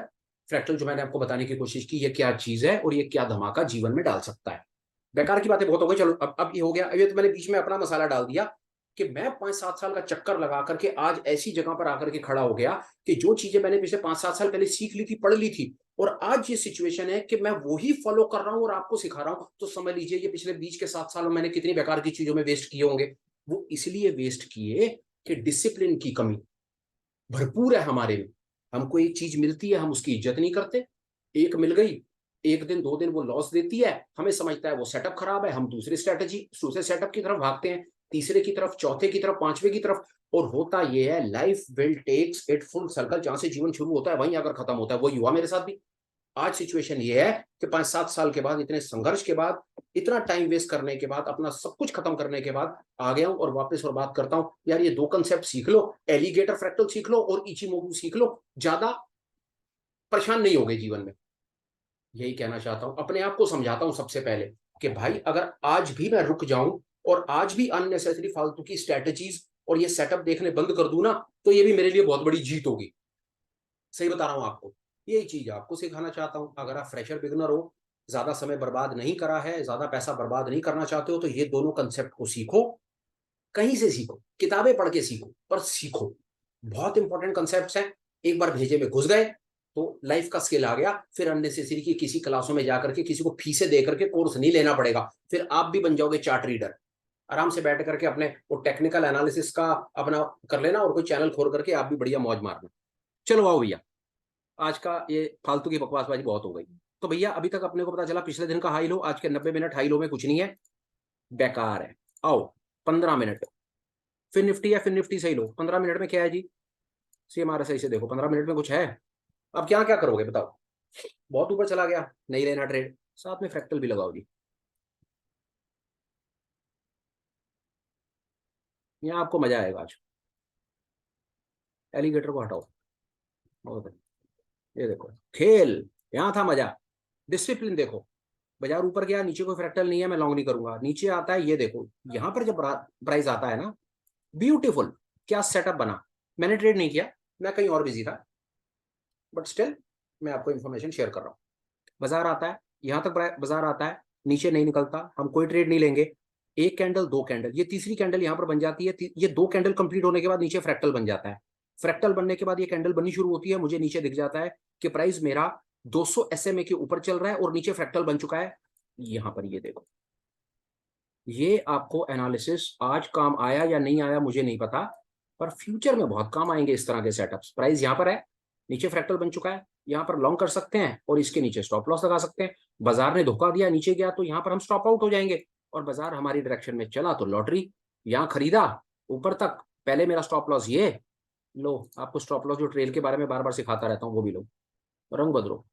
फ्रैक्टल जो मैंने आपको बताने की कोशिश की, ये क्या चीज है और ये क्या धमाका जीवन में डाल सकता है। बेकार की बातें बहुत हो गई, चलो अब ये हो गया, अब ये तो मैंने बीच में अपना मसाला डाल दिया कि मैं 5-7 साल का चक्कर लगा करके आज ऐसी जगह पर आकर के खड़ा हो गया कि जो चीजें मैंने पिछले 5-7 साल पहले सीख ली थी, पढ़ ली थी, और आज ये सिचुएशन है कि मैं वही फॉलो कर रहा हूं और आपको सिखा रहा हूं। तो समझ लीजिए ये पिछले बीच के 7 सालों में मैंने कितनी बेकार की चीजों में वेस्ट किए होंगे। वो इसलिए वेस्ट किए कि डिसिप्लिन की कमी भरपूर है हमारे में। हमको एक चीज मिलती है, हम उसकी इज्जत नहीं करते। एक मिल गई, एक दिन 2 दिन वो लॉस देती है, हमें समझता है वो सेटअप खराब है, हम दूसरी स्ट्रेटजी दूसरे सेटअप की तरफ भागते हैं, तीसरे की तरफ, चौथे की तरफ, पांचवे की तरफ। और होता ये है, life will takes it full circle, जहां से जीवन शुरू होता है वहीं आकर खत्म होता है। वो हुआ मेरे साथ भी। आज सिचुएशन ये है कि 5-7 साल के बाद, इतने संघर्ष के बाद, इतना टाइम वेस्ट करने के बाद, अपना सब कुछ खत्म करने के बाद आ गया हूं और वापस और बात करता हूं, यार ये 2 कंसेप्ट सीख लो, एलिगेटर फ्रैक्टल सीख लो और इचिमोकू सीख लो, ज्यादा परेशान नहीं हो गए जीवन में। यही कहना चाहता हूं, अपने आप को समझाता हूं सबसे पहले कि भाई अगर आज भी मैं रुक जाऊं और आज भी अननेसेसरी फालतू की स्ट्रेटजीज और ये सेटअप देखने बंद कर दूं ना, तो ये भी मेरे लिए बहुत बड़ी जीत होगी। सही बता रहा हूं आपको, यही चीज आपको सिखाना चाहता हूं। अगर आप फ्रेशर बिगनर हो, ज्यादा समय बर्बाद नहीं करा है, ज्यादा पैसा बर्बाद नहीं करना चाहते हो, तो ये दोनों कंसेप्ट को सीखो, कहीं से सीखो, किताबें पढ़ के सीखो, पर सीखो। बहुत इंपॉर्टेंट कंसेप्ट हैं, एक बार भेजे में घुस गए तो लाइफ का स्किल आ गया। फिर अननेसेसरी की किसी क्लासों में जाकर के किसी को फीसे दे करके कोर्स नहीं लेना पड़ेगा, फिर आप भी बन जाओगे चार्ट रीडर। आराम से बैठ करके अपने वो टेक्निकल एनालिसिस का अपना कर लेना और कोई चैनल खोल करके आप भी बढ़िया मौज मारना। चलो आओ भैया, आज का ये फालतू की बकवासबाजी बहुत हो गई। तो भैया अभी तक अपने को पता चला पिछले दिन का हाई लो, आज के 90 मिनट हाई लो में कुछ नहीं है, बेकार है। आओ 15 मिनट, फिर निफ्टी है, फिर निफ्टी सही लो, 15 मिनट में क्या है जी, सी हमारा सही से देखो 15 मिनट में कुछ है। अब क्या क्या करोगे बताओ, बहुत ऊपर चला गया, नहीं लेना ट्रेड, साथ में फ्रैक्टल भी लगाओ जी। यहाँ आपको मजा आएगा आज। एलिगेटर को हटाओ और ये देखो खेल, यहाँ था मजा, डिसिप्लिन देखो, बाजार ऊपर गया, नीचे कोई फ्रैक्टल नहीं है, मैं लॉन्ग नहीं करूंगा। नीचे आता है, ये देखो यहाँ पर जब प्राइस आता है ना, ब्यूटीफुल, क्या सेटअप बना। मैंने ट्रेड नहीं किया, मैं कहीं और बिजी था, बट स्टिल मैं आपको इन्फॉर्मेशन शेयर कर रहा हूँ। बाजार आता है, यहाँ तक बाजार आता है, नीचे नहीं निकलता, हम कोई ट्रेड नहीं लेंगे। एक कैंडल, दो कैंडल, ये तीसरी कैंडल यहाँ पर बन जाती है। ये दो कैंडल कंप्लीट होने के बाद नीचे फ्रैक्टल बन जाता है। फ्रैक्टल बनने के बाद ये कैंडल बननी शुरू होती है, मुझे नीचे दिख जाता है कि प्राइस मेरा 200 SMA के ऊपर चल रहा है और नीचे फ्रैक्टल बन चुका है। यहाँ पर ये देखो, ये आपको एनालिसिस आज काम आया या नहीं आया मुझे नहीं पता, पर फ्यूचर में बहुत काम आएंगे इस तरह के सेटअप्स। प्राइस यहाँ पर है, नीचे फ्रैक्टल बन चुका है, यहाँ पर लॉन्ग कर सकते हैं और इसके नीचे स्टॉप लॉस लगा सकते हैं। बाजार ने धोखा दिया, नीचे गया तो यहाँ पर हम स्टॉप आउट हो जाएंगे, और बाजार हमारी डायरेक्शन में चला तो लॉटरी। यहाँ खरीदा ऊपर तक, पहले मेरा स्टॉप लॉस ये लो, आपको स्टॉप लॉस जो ट्रेल के बारे में बार बार सिखाता रहता हूँ वो भी लो, रंग बदलो।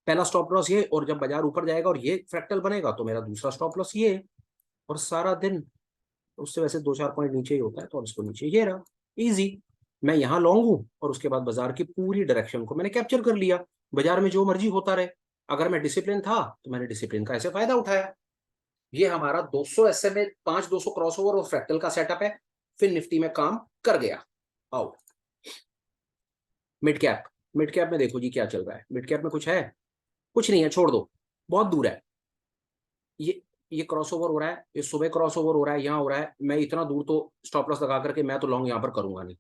पहला स्टॉप लॉस ये, और जब बाजार ऊपर जाएगा और ये फ्रैक्टल बनेगा तो मेरा दूसरा स्टॉप लॉस ये, और सारा दिन उससे वैसे 2-4 पॉइंट नीचे ही होता है तो इसको नीचे ये रहा, इजी। मैं यहाँ लॉन्ग हूं और उसके बाद बाजार की पूरी डायरेक्शन को मैंने कैप्चर कर लिया। बाजार में जो मर्जी होता रहे, अगर मैं डिसिप्लिन था तो मैंने डिसिप्लिन का ऐसे फायदा उठाया। ये हमारा 200 SMA 5-200 क्रॉसओवर और फ्रैक्टल का सेटअप है। फिर निफ्टी में काम कर गया। आओ मिड कैप। मिड कैप में देखो जी क्या चल रहा है। मिड कैप में कुछ है? कुछ नहीं है, छोड़ दो, बहुत दूर है। ये क्रॉसओवर हो रहा है, ये सुबह क्रॉसओवर हो रहा है, यहाँ हो रहा है। मैं इतना दूर तो स्टॉप लॉस लगा करके मैं तो लॉन्ग यहाँ पर करूंगा नहीं,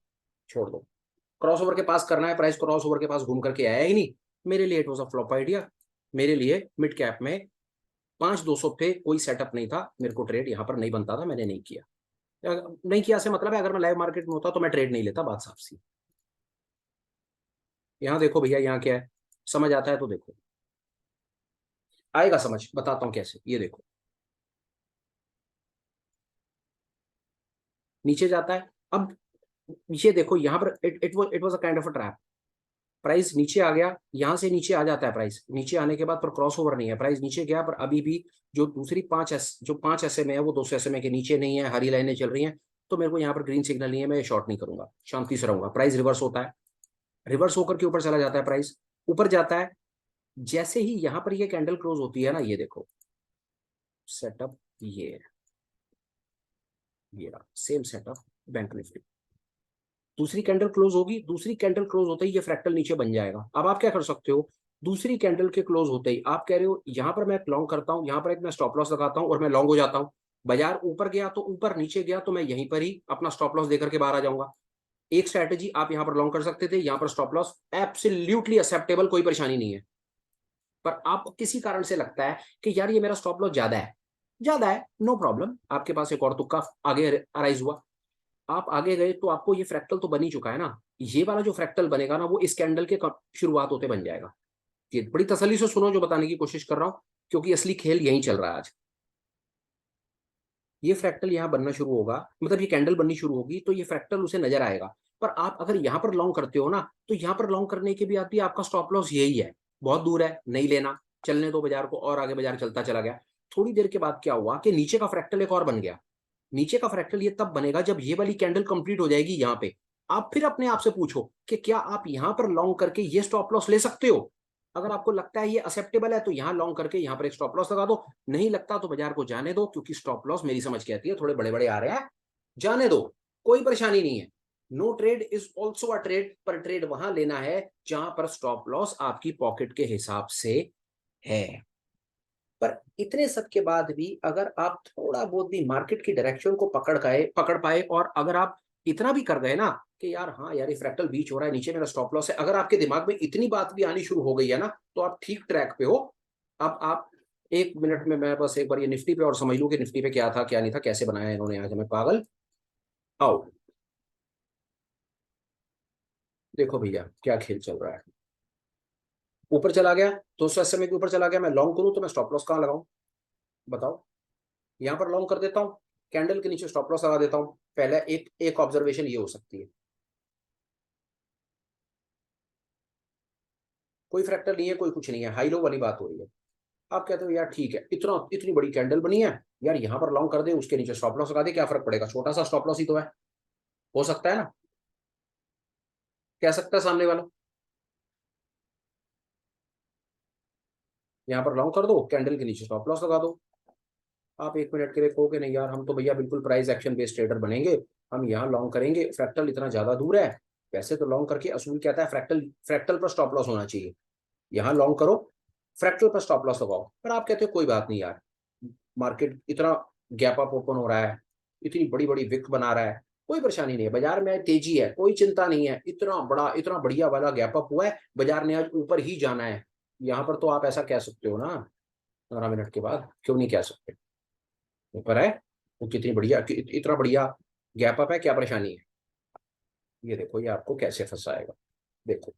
छोड़ दो। क्रॉसओवर के पास करना है, प्राइस क्रॉसओवर के पास घूम करके आया ही नहीं, मेरे लिए it was a flop idea. मेरे लिए मिड कैप में 5-200 पे कोई सेटअप नहीं था, मेरे को ट्रेड यहाँ पर नहीं बनता था, मैंने नहीं किया। नहीं किया से मतलब है, अगर मैं लाइव मार्केट में होता तो मैं ट्रेड नहीं लेता, बात साफ सी। यहाँ देखो भैया, यहाँ क्या है, समझ आता है तो देखो, आएगा समझ, बताता हूँ कैसे। ये देखो नीचे जाता है, अब ये देखो यहाँ पर it was a kind of a trap. Price नीचे आ गया, यहाँ से नीचे आ जाता है प्राइस, नीचे आने के बाद पर क्रॉस ओवर नहीं है, प्राइस नीचे गया पर अभी भी जो दूसरी जो 5 SMA है वो 200 SMA के नीचे नहीं है, हरी लाइनें चल रही हैं। तो मेरे को यहाँ पर ग्रीन सिग्नल नहीं है, मैं शॉर्ट नहीं करूंगा, शांति से रहूंगा। प्राइस रिवर्स होता है, रिवर्स होकर के ऊपर चला जाता है, प्राइस ऊपर जाता है। जैसे ही यहाँ पर ये कैंडल क्लोज होती है ना, ये देखो सेटअप, ये ये रहा सेम सेटअप बैंक निफ्टी। दूसरी कैंडल क्लोज होगी, दूसरी कैंडल क्लोज होते ही ये फ्रैक्टल नीचे बन जाएगा। अब आप क्या कर सकते हो, दूसरी कैंडल के क्लोज होते ही आप कह रहे हो यहाँ पर मैं लॉन्ग करता हूँ, यहाँ पर एक मैं स्टॉप लॉस लगाता हूँ और मैं लॉन्ग हो जाता हूँ। बाजार ऊपर गया तो ऊपर, नीचे गया तो मैं यहीं पर ही अपना स्टॉप लॉस देकर के बाहर आ जाऊंगा। एक स्ट्रैटेजी आप यहाँ पर लॉन्ग कर सकते थे, यहाँ पर स्टॉप लॉस एब्सोल्युटली एक्सेप्टेबल, कोई परेशानी नहीं है। पर आपको किसी कारण से लगता है कि यार ये मेरा स्टॉप लॉस ज्यादा है, ज्यादा है, नो प्रॉब्लम, आपके पास एक और तुक्का आगे अराइज हुआ, आप आगे गए तो आपको ये फ्रैक्टल तो बन ही चुका है ना। ये वाला जो फ्रैक्टल बनेगा ना, वो इस कैंडल के शुरुआत होते बन जाएगा। ये बड़ी तसल्ली से सुनो जो बताने की कोशिश कर रहा हूं, क्योंकि असली खेल यही चल रहा है आज। ये फ्रैक्टल यहाँ बनना शुरू होगा, मतलब ये कैंडल बननी शुरू होगी तो ये फ्रैक्टल उसे नजर आएगा। पर आप अगर यहाँ पर लॉन्ग करते हो ना, तो यहाँ पर लॉन्ग करने के बाद भी आपका स्टॉप लॉस यही है, बहुत दूर है, नहीं लेना, चलने दो बाजार को, और आगे बाजार चलता चला गया। थोड़ी देर के बाद क्या हुआ कि नीचे का फ्रैक्टल एक और बन गया। नीचे का फ्रैक्टल ये तब बनेगा जब ये वाली कैंडल कंप्लीट हो जाएगी यहाँ पे। आप फिर अपने आप से पूछो कि क्या आप यहाँ पर लॉन्ग करके ये स्टॉप लॉस ले सकते हो। अगर आपको लगता है ये एक्सेप्टेबल है तो यहाँ लॉन्ग करके यहाँ पर एक स्टॉप लॉस लगा दो, नहीं लगता तो बाजार को जाने दो, क्योंकि स्टॉप लॉस मेरी समझ कहती है थोड़े बड़े बड़े आ रहे हैं, जाने दो, कोई परेशानी नहीं है। No trade is also a trade, पर ट्रेड वहां लेना है जहां पर स्टॉप लॉस आपकी पॉकेट के हिसाब से है। पर इतने सब के बाद भी अगर आप थोड़ा बहुत भी मार्केट की डायरेक्शन को पकड़ पाए, और अगर आप इतना भी कर गए ना कि यार हाँ यार ये फ्रैक्टल बीच हो रहा है, नीचे मेरा स्टॉप लॉस है, अगर आपके दिमाग में इतनी बात भी आनी शुरू हो गई है ना, तो आप ठीक ट्रैक पे हो। अब आप 1 मिनट में मैं बस एक बार ये निफ्टी पे और समझ लूं कि निफ्टी पे क्या था क्या नहीं था, कैसे बनाया इन्होंने आज हमें पागल। आओ देखो भैया क्या खेल चल रहा है। ऊपर चला गया, 200 SMA के ऊपर चला गया, मैं लॉन्ग करूं तो मैं स्टॉप लॉस कहाँ लगाऊं, बताओ। यहाँ पर लॉन्ग कर देता हूँ, कैंडल के नीचे स्टॉप लॉस लगा देता हूँ। पहले एक एक ऑब्जर्वेशन ये हो सकती है, कोई फ्रैक्टर नहीं है, कोई कुछ नहीं है, हाई लो वाली बात हो रही है। आप कहते हो यार ठीक है, इतना इतनी बड़ी कैंडल बनी है, यार यहाँ पर लॉन्ग कर दे, उसके नीचे स्टॉप लॉस लगा दे, क्या फर्क पड़ेगा, छोटा सा स्टॉप लॉस ही तो है, हो सकता है ना, कह सकता है सामने वाला। यहाँ पर लॉन्ग कर दो, कैंडल के नीचे स्टॉप लॉस लगा दो। आप 1 मिनट के लिए कहोगे नहीं यार हम तो भैया बिल्कुल प्राइस एक्शन बेस्ड ट्रेडर बनेंगे, हम यहाँ लॉन्ग करेंगे, फ्रैक्टल इतना ज्यादा दूर है। वैसे तो लॉन्ग करके असूल कहता है फ्रैक्टल फ्रैक्टल पर स्टॉप लॉस होना चाहिए, यहाँ लॉन्ग करो, फ्रैक्टल पर स्टॉप लॉस लगाओ। पर आप कहते हो कोई बात नहीं यार, मार्केट इतना गैप अप ओपन हो रहा है, इतनी बड़ी बड़ी विक बना रहा है, कोई परेशानी नहीं है, बाजार में तेजी है, कोई चिंता नहीं है, इतना बड़ा इतना बढ़िया वाला गैप अप हुआ है, बाजार ने आज ऊपर ही जाना है। यहाँ पर तो आप ऐसा कह सकते हो ना 15 मिनट के बाद, क्यों नहीं कह सकते? ऊपर है वो, कितनी बढ़िया इतना बढ़िया गैप अप है, क्या परेशानी है? ये देखो ये आपको कैसे फंसाएगा। देखो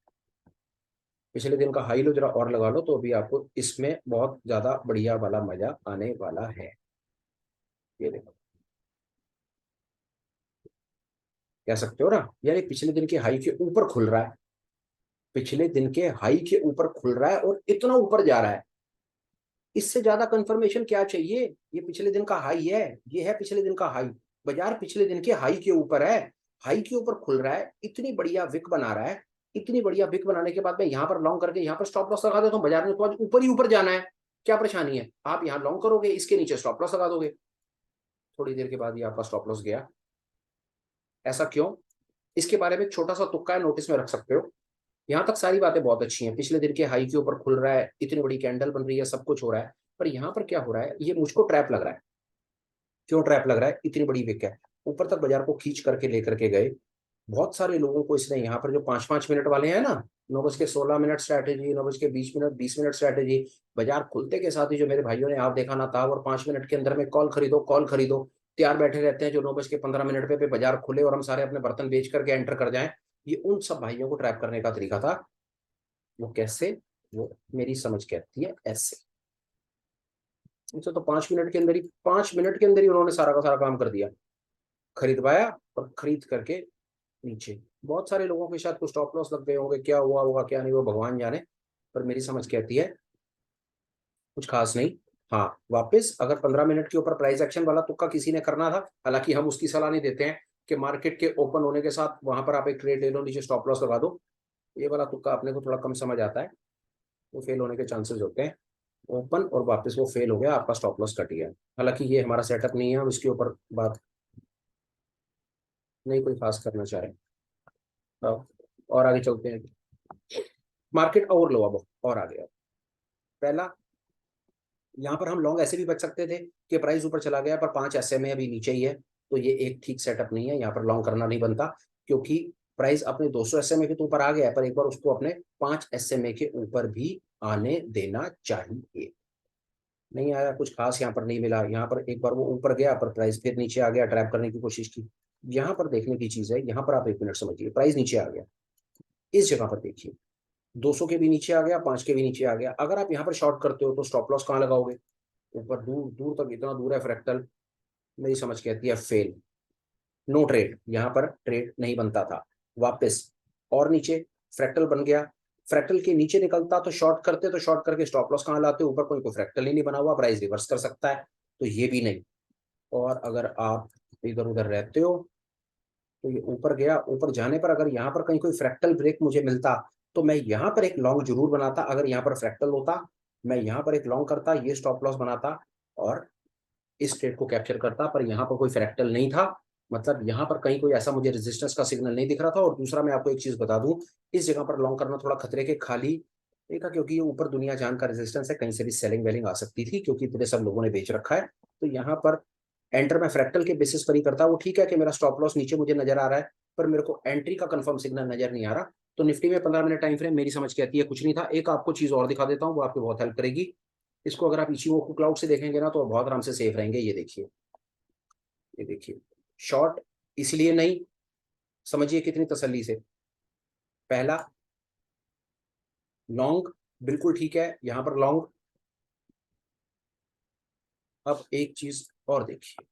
पिछले दिन का हाई लो जरा और लगा लो, तो अभी आपको इसमें बहुत ज्यादा बढ़िया वाला मजा आने वाला है। ये देखो, कह सकते हो ना यार ये पिछले दिन के हाई के ऊपर खुल रहा है, पिछले दिन के हाई के ऊपर खुल रहा है और इतना ऊपर जा रहा है। इससे ज्यादा कंफर्मेशन क्या चाहिए? ये पिछले दिन का हाई है, ये है पिछले दिन का हाई, बाजार पिछले दिन के हाई के ऊपर है, हाई के ऊपर खुल रहा है, इतनी बढ़िया विक बना रहा है। इतनी बढ़िया विक बनाने के बाद मैं यहाँ पर लॉन्ग करके यहाँ पर स्टॉप लॉस लगा देता हूँ, बाजार में तो आज ऊपर ही ऊपर जाना है, क्या परेशानी है? आप यहाँ लॉन्ग करोगे, इसके नीचे स्टॉप लॉस लगा दोगे, थोड़ी देर के बाद ये आपका स्टॉप लॉस गया। ऐसा क्यों? इसके बारे में एक छोटा सा तुक्का है, नोटिस में रख सकते हो। यहाँ तक सारी बातें बहुत अच्छी हैं, पिछले दिन के हाई के ऊपर खुल रहा है, इतनी बड़ी कैंडल बन रही है, सब कुछ हो रहा है, पर यहाँ पर क्या हो रहा है, ये मुझको ट्रैप लग रहा है। क्यों ट्रैप लग रहा है? इतनी बड़ी विक है, ऊपर तक बाजार को खींच करके लेकर के गए, बहुत सारे लोगों को इसने यहाँ पर जो 5-5 मिनट वाले हैं ना, 9:16 स्ट्रैटेजी, 9:20 20 मिनट स्ट्रैटेजी, बाजार खुलते के साथ ही जो मेरे भाइयों ने आप देखा ना था, और 5 मिनट के अंदर में कॉल खरीदो तैयार बैठे रहते हैं, जो 9:15 पे बाजार खुले और हम सारे अपने बर्तन बेच करके एंटर कर जाएं, ये उन सब भाइयों को ट्रैप करने का तरीका था। वो कैसे? वो मेरी समझ कहती है ऐसे। इनसे तो 5 मिनट के अंदर ही 5 मिनट के अंदर ही उन्होंने सारा का सारा काम कर दिया, खरीदवाया और खरीद करके नीचे। बहुत सारे लोगों के साथ कुछ स्टॉप लॉस लग गए होंगे, क्या हुआ होगा क्या नहीं, वो भगवान जाने, पर मेरी समझ कहती है कुछ खास नहीं। हाँ, वापस अगर 15 मिनट के ऊपर प्राइस एक्शन वाला तुक्का किसी ने करना था, हालांकि हम उसकी सलाह नहीं देते हैं कि मार्केट के ओपन होने के साथ वहां पर आप एक ट्रेड ले लो, नीचे स्टॉप लॉस लगा दो, ये वाला तुक्का अपने को थोड़ा कम समझ आता है, वो फेल होने के चांसेस होते हैं। ओपन और वापस वो फेल हो गया, आपका स्टॉप लॉस कट गया। हालांकि ये हमारा सेटअप नहीं है, हम इसके ऊपर बात नहीं कोई खास करना चाह रहे। और आगे चलते हैं, मार्केट और लो अब और आ गया। पहला, यहाँ पर हम लॉन्ग ऐसे भी बच सकते थे कि प्राइस ऊपर चला गया पर 5 SMA अभी नीचे ही है, तो ये एक ठीक सेटअप नहीं है, यहाँ पर लॉन्ग करना नहीं बनता, क्योंकि प्राइस अपने 200 SMA के तो ऊपर आ गया है, पर एक बार उसको अपने 5 SMA के ऊपर भी आने देना चाहिए। नहीं आया, कुछ खास यहाँ पर नहीं मिला, यहाँ पर एक बार वो ऊपर गया पर प्राइस फिर नीचे आ गया, ट्रैप करने की कोशिश की। यहाँ पर देखने की चीज है, यहाँ पर आप 1 मिनट समझिए, प्राइस नीचे आ गया, इस जगह पर देखिए 200 के भी नीचे आ गया, 5 के भी नीचे आ गया। अगर आप यहाँ पर शॉर्ट करते हो तो स्टॉप लॉस कहाँ लगाओगे? ऊपर दूर दूर तक, इतना दूर है फ्रैक्टल, मेरी समझ कहती है फेल, नो ट्रेड, यहाँ पर ट्रेड नहीं बनता था। वापस और नीचे फ्रैक्टल बन गया, फ्रैक्टल के नीचे निकलता तो शॉर्ट करते, तो शॉर्ट करके स्टॉप लॉस कहाँ लाते? ऊपर कोई फ्रैक्टल ही नहीं बना हुआ, प्राइस रिवर्स कर सकता है, तो ये भी नहीं। और अगर आप इधर उधर रहते हो तो ये ऊपर गया, ऊपर जाने पर अगर यहाँ पर कहीं कोई फ्रैक्टल ब्रेक मुझे मिलता, तो मैं यहाँ पर एक लॉन्ग जरूर बनाता। अगर यहाँ पर फ्रैक्टल होता, मैं यहाँ पर एक लॉन्ग करता, ये स्टॉप लॉस बनाता और इस ट्रेड को कैप्चर करता, पर यहाँ पर कोई फ्रैक्टल नहीं था, मतलब यहाँ पर कहीं कोई ऐसा मुझे रेजिस्टेंस का सिग्नल नहीं दिख रहा था। और दूसरा मैं आपको एक चीज बता दूं, इस जगह पर लॉन्ग करना थोड़ा खतरे के खाली देखा, क्योंकि ये ऊपर दुनिया जान का रेजिस्टेंस है, कहीं से भी सेलिंग वेलिंग आ सकती थी, क्योंकि इतने सब लोगों ने बेच रखा है। तो यहाँ पर एंटर मैं फ्रैक्टल के बेसिस पर ही करता। वो ठीक है कि मेरा स्टॉप लॉस नीचे मुझे नजर आ रहा है, पर मेरे को एंट्री का कंफर्म सिग्नल नजर नहीं आ रहा। तो निफ्टी में 15 मिनट टाइम फ्रेम मेरी समझ के आती है कुछ नहीं था। एक आपको चीज और दिखा देता हूँ, वो आपको बहुत हेल्प करेगी। इसको अगर आप इचिमोकू क्लाउड से देखेंगे ना, तो बहुत आराम से सेफ रहेंगे। ये देखिए, ये देखिए, शॉर्ट इसलिए नहीं, समझिए कितनी तसल्ली से। पहला, लॉन्ग बिल्कुल ठीक है, यहां पर लॉन्ग। अब एक चीज और देखिए,